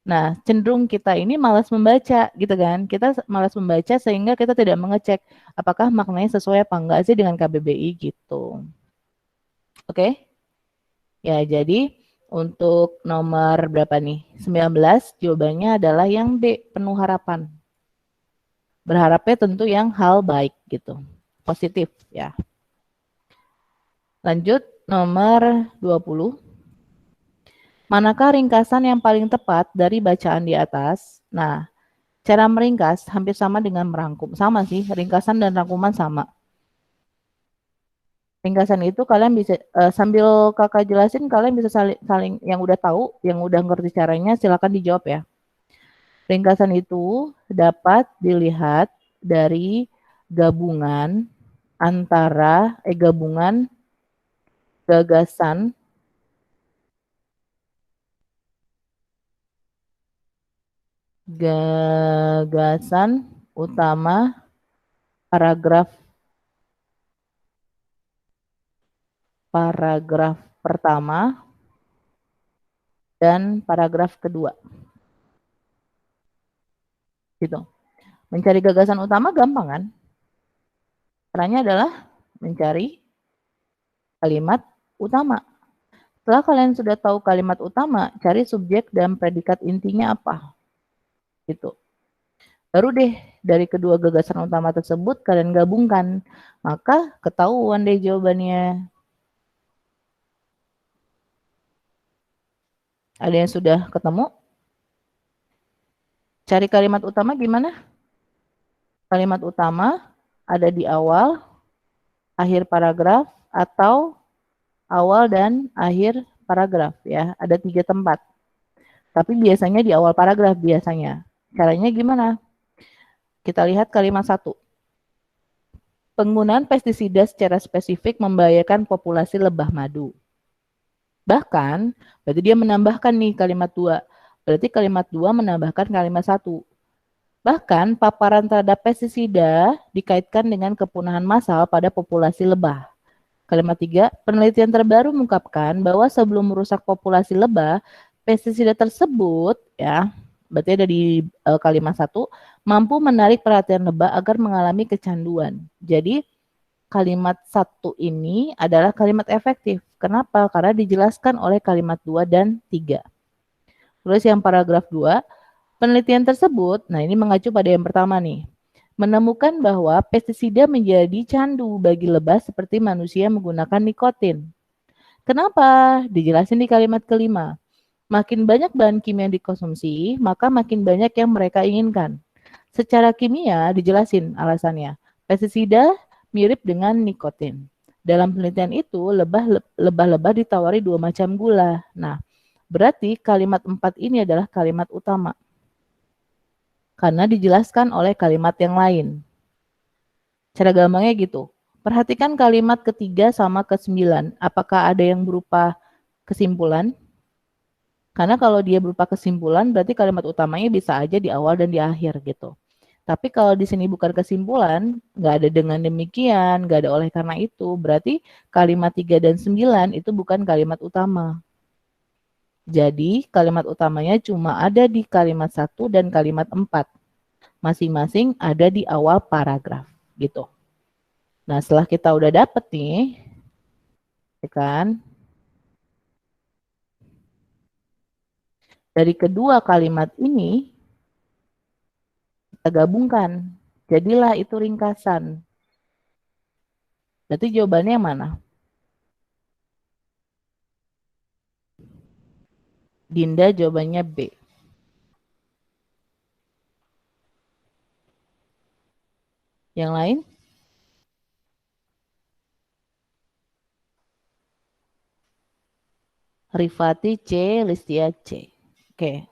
Nah, cenderung kita ini malas membaca gitu kan. Kita malas membaca sehingga kita tidak mengecek apakah maknanya sesuai apa enggak sih dengan KBBI gitu. Oke? Ya, jadi untuk nomor berapa nih? 19 jawabannya adalah yang B, penuh harapan. Berharapnya tentu yang hal baik gitu. Positif ya. Lanjut nomor 20. Manakah ringkasan yang paling tepat dari bacaan di atas? Nah, cara meringkas hampir sama dengan merangkum. Sama sih, ringkasan dan rangkuman sama. Ringkasan itu kalian bisa sambil kakak jelasin, kalian bisa saling yang udah tahu, yang udah ngerti caranya, silakan dijawab ya. Ringkasan itu dapat dilihat dari gabungan antara gabungan gagasan utama paragraf pertama dan paragraf kedua. Gitu. Mencari gagasan utama gampang kan? Caranya adalah mencari kalimat utama. Setelah kalian sudah tahu kalimat utama, cari subjek dan predikat intinya apa. Gitu. Baru deh dari kedua gagasan utama tersebut kalian gabungkan. Maka ketahuan deh jawabannya. Ada yang sudah ketemu? Cari kalimat utama gimana? Kalimat utama ada di awal, akhir paragraf, atau awal dan akhir paragraf ya. Ada 3 tempat. Tapi biasanya di awal paragraf biasanya. Caranya gimana? Kita lihat kalimat 1. Penggunaan pestisida secara spesifik membahayakan populasi lebah madu. Bahkan, berarti dia menambahkan nih kalimat 2. Berarti kalimat 2 menambahkan kalimat 1. Bahkan, paparan terhadap pestisida dikaitkan dengan kepunahan massal pada populasi lebah. Kalimat 3, penelitian terbaru mengungkapkan bahwa sebelum merusak populasi lebah, pestisida tersebut, ya, berarti ada di kalimat 1, mampu menarik perhatian lebah agar mengalami kecanduan. Jadi, kalimat 1 ini adalah kalimat efektif. Kenapa? Karena dijelaskan oleh kalimat 2 dan 3. Terus yang paragraf 2, penelitian tersebut, nah ini mengacu pada yang pertama nih, menemukan bahwa pestisida menjadi candu bagi lebah seperti manusia menggunakan nikotin. Kenapa? Dijelasin di kalimat kelima. Makin banyak bahan kimia yang dikonsumsi, maka makin banyak yang mereka inginkan. Secara kimia dijelasin alasannya. Pestisida mirip dengan nikotin. Dalam penelitian itu, lebah-lebah ditawari 2 macam gula. Nah, berarti kalimat 4 ini adalah kalimat utama. Karena dijelaskan oleh kalimat yang lain. Cara gampangnya gitu. Perhatikan kalimat ketiga sama ke-9. Apakah ada yang berupa kesimpulan? Karena kalau dia berupa kesimpulan, berarti kalimat utamanya bisa aja di awal dan di akhir gitu. Tapi kalau di sini bukan kesimpulan, nggak ada dengan demikian, nggak ada oleh karena itu, berarti kalimat 3 dan 9 itu bukan kalimat utama. Jadi kalimat utamanya cuma ada di kalimat 1 dan kalimat 4. Masing-masing ada di awal paragraf gitu. Nah, setelah kita udah dapet nih, ya kan? Dari kedua kalimat ini, kita gabungkan. Jadilah itu ringkasan. Berarti jawabannya yang mana? Dinda jawabannya B. Yang lain? Rifati C, Listia C. Oke.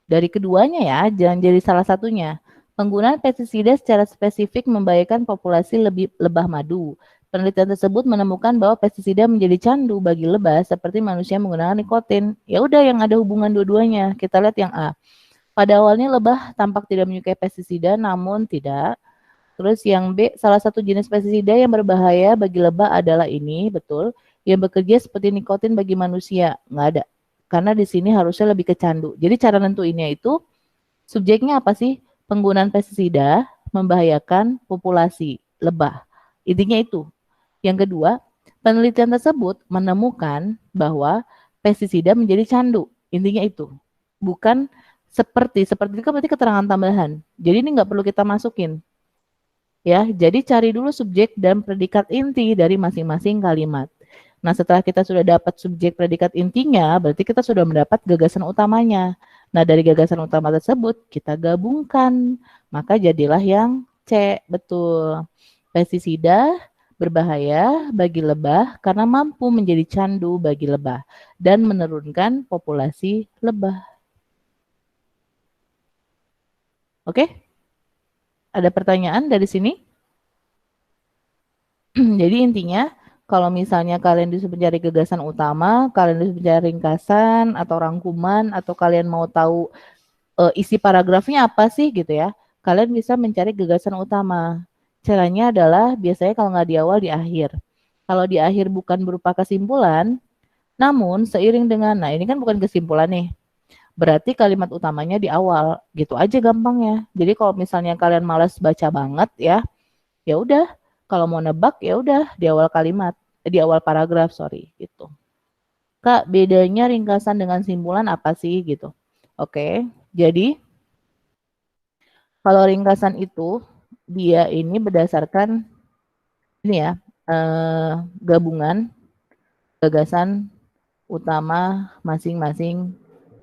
Dari keduanya ya, jangan jadi salah satunya. Penggunaan pestisida secara spesifik membahayakan populasi lebah madu. Penelitian tersebut menemukan bahwa pestisida menjadi candu bagi lebah seperti manusia menggunakan nikotin. Ya udah yang ada hubungan dua-duanya. Kita lihat yang A. Pada awalnya lebah tampak tidak menyukai pestisida, namun tidak. Terus yang B, salah satu jenis pestisida yang berbahaya bagi lebah adalah ini, betul. Yang bekerja seperti nikotin bagi manusia, nggak ada. Karena di sini harusnya lebih ke candu. Jadi cara nentuinnya itu, subjeknya apa sih? Penggunaan pestisida membahayakan populasi lebah. Intinya itu. Yang kedua, penelitian tersebut menemukan bahwa pestisida menjadi candu. Intinya itu. Bukan seperti itu kan berarti keterangan tambahan. Jadi ini nggak perlu kita masukin. Ya, jadi cari dulu subjek dan predikat inti dari masing-masing kalimat. Nah, setelah kita sudah dapat subjek predikat intinya, berarti kita sudah mendapat gagasan utamanya. Nah, dari gagasan utama tersebut kita gabungkan. Maka jadilah yang C, betul. Pestisida Berbahaya bagi lebah karena mampu menjadi candu bagi lebah dan menurunkan populasi lebah. Oke? Ada pertanyaan dari sini? Jadi intinya, kalau misalnya kalian disuruh mencari gagasan utama, kalian disuruh mencari ringkasan atau rangkuman, atau kalian mau tahu isi paragrafnya apa sih gitu ya, kalian bisa mencari gagasan utama. Caranya adalah biasanya kalau nggak di awal, di akhir. Kalau di akhir bukan berupa kesimpulan, namun seiring dengan, nah ini kan bukan kesimpulan nih, berarti kalimat utamanya di awal, gitu aja gampangnya. Jadi kalau misalnya kalian malas baca banget ya, ya udah, kalau mau nebak ya udah di awal kalimat, di awal paragraf, sorry, gitu. Kak, bedanya ringkasan dengan simpulan apa sih gitu? Oke, jadi kalau ringkasan itu dia ini berdasarkan ini ya, gabungan gagasan utama masing-masing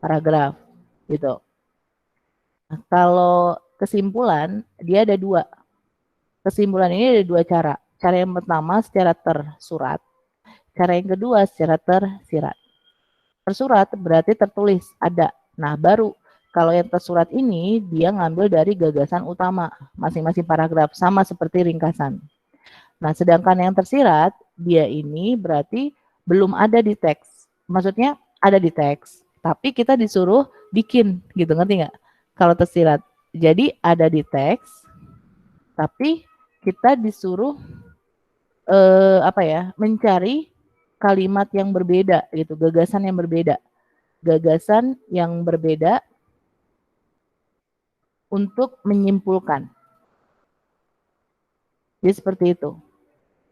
paragraf gitu. Nah, kalau kesimpulan dia ada dua. Kesimpulan ini ada dua cara. Cara yang pertama secara tersurat. Cara yang kedua secara tersirat. Tersurat berarti tertulis, ada. Nah, baru kalau yang tersurat ini dia ngambil dari gagasan utama masing-masing paragraf, sama seperti ringkasan. Nah, sedangkan yang tersirat dia ini berarti belum ada di teks. Maksudnya ada di teks, tapi kita disuruh bikin gitu, ngerti nggak? Kalau tersirat. Jadi ada di teks, tapi kita disuruh apa ya, mencari kalimat yang berbeda gitu, gagasan yang berbeda. Gagasan yang berbeda untuk menyimpulkan. Jadi seperti itu.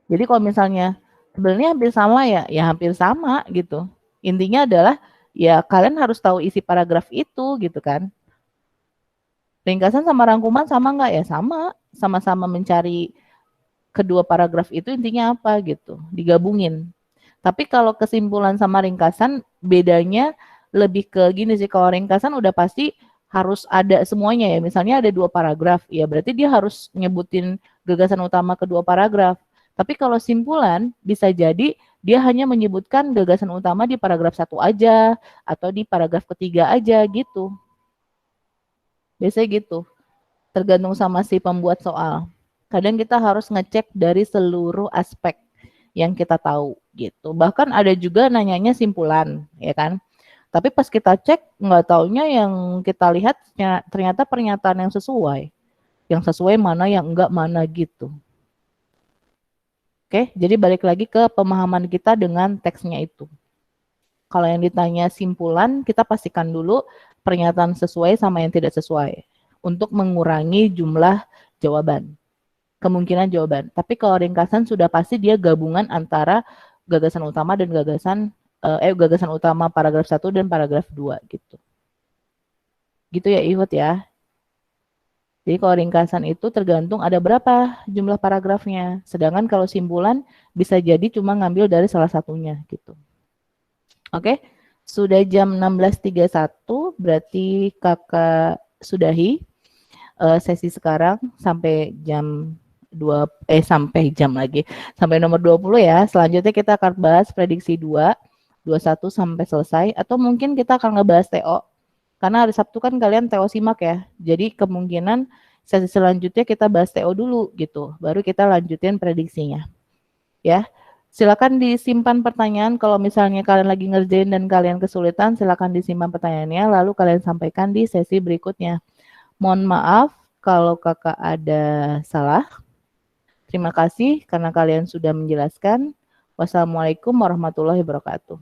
Jadi kalau misalnya sebenarnya hampir sama ya, ya hampir sama gitu. Intinya adalah ya kalian harus tahu isi paragraf itu gitu kan. Ringkasan sama rangkuman sama nggak ya? Sama. Sama-sama mencari kedua paragraf itu intinya apa gitu. Digabungin. Tapi kalau kesimpulan sama ringkasan bedanya lebih ke gini sih, kalau ringkasan udah pasti harus ada semuanya ya. Misalnya ada dua paragraf, ya berarti dia harus nyebutin gagasan utama kedua paragraf. Tapi kalau simpulan bisa jadi dia hanya menyebutkan gagasan utama di paragraf 1 aja atau di paragraf ketiga aja gitu. Biasanya gitu. Tergantung sama si pembuat soal. Kadang kita harus ngecek dari seluruh aspek yang kita tahu gitu. Bahkan ada juga nanyanya simpulan, ya kan? Tapi pas kita cek nggak taunya yang kita lihat ternyata pernyataan yang sesuai. Yang sesuai mana, yang enggak mana gitu. Oke, jadi balik lagi ke pemahaman kita dengan teksnya itu. Kalau yang ditanya simpulan, kita pastikan dulu pernyataan sesuai sama yang tidak sesuai untuk mengurangi jumlah jawaban, kemungkinan jawaban. Tapi kalau ringkasan sudah pasti dia gabungan antara gagasan utama dan gagasan utama paragraf 1 dan paragraf 2 gitu. Gitu ya Ihud ya. Jadi kalau ringkasan itu tergantung ada berapa jumlah paragrafnya. Sedangkan kalau simpulan bisa jadi cuma ngambil dari salah satunya gitu. Oke, sudah jam 16.31 berarti kakak sudahi sesi sekarang sampai jam sampai jam lagi. Sampai nomor 20 ya. Selanjutnya kita akan bahas prediksi 21 sampai selesai. Atau mungkin kita akan ngebahas TO. Karena hari Sabtu kan kalian TO simak ya. Jadi kemungkinan sesi selanjutnya kita bahas TO dulu gitu. Baru kita lanjutin prediksinya. Ya. Silakan disimpan pertanyaan kalau misalnya kalian lagi ngerjain dan kalian kesulitan, silakan disimpan pertanyaannya lalu kalian sampaikan di sesi berikutnya. Mohon maaf kalau kakak ada salah. Terima kasih karena kalian sudah menjelaskan. Wassalamualaikum warahmatullahi wabarakatuh.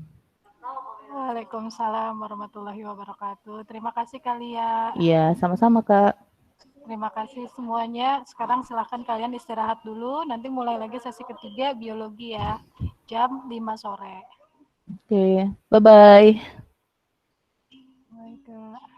Waalaikumsalam warahmatullahi wabarakatuh. Terima kasih Kalia. Iya, sama-sama Kak. Terima kasih semuanya. Sekarang silahkan kalian istirahat dulu. Nanti mulai lagi sesi ketiga biologi ya. Jam 5 sore. Oke, bye-bye. Baik, Kak.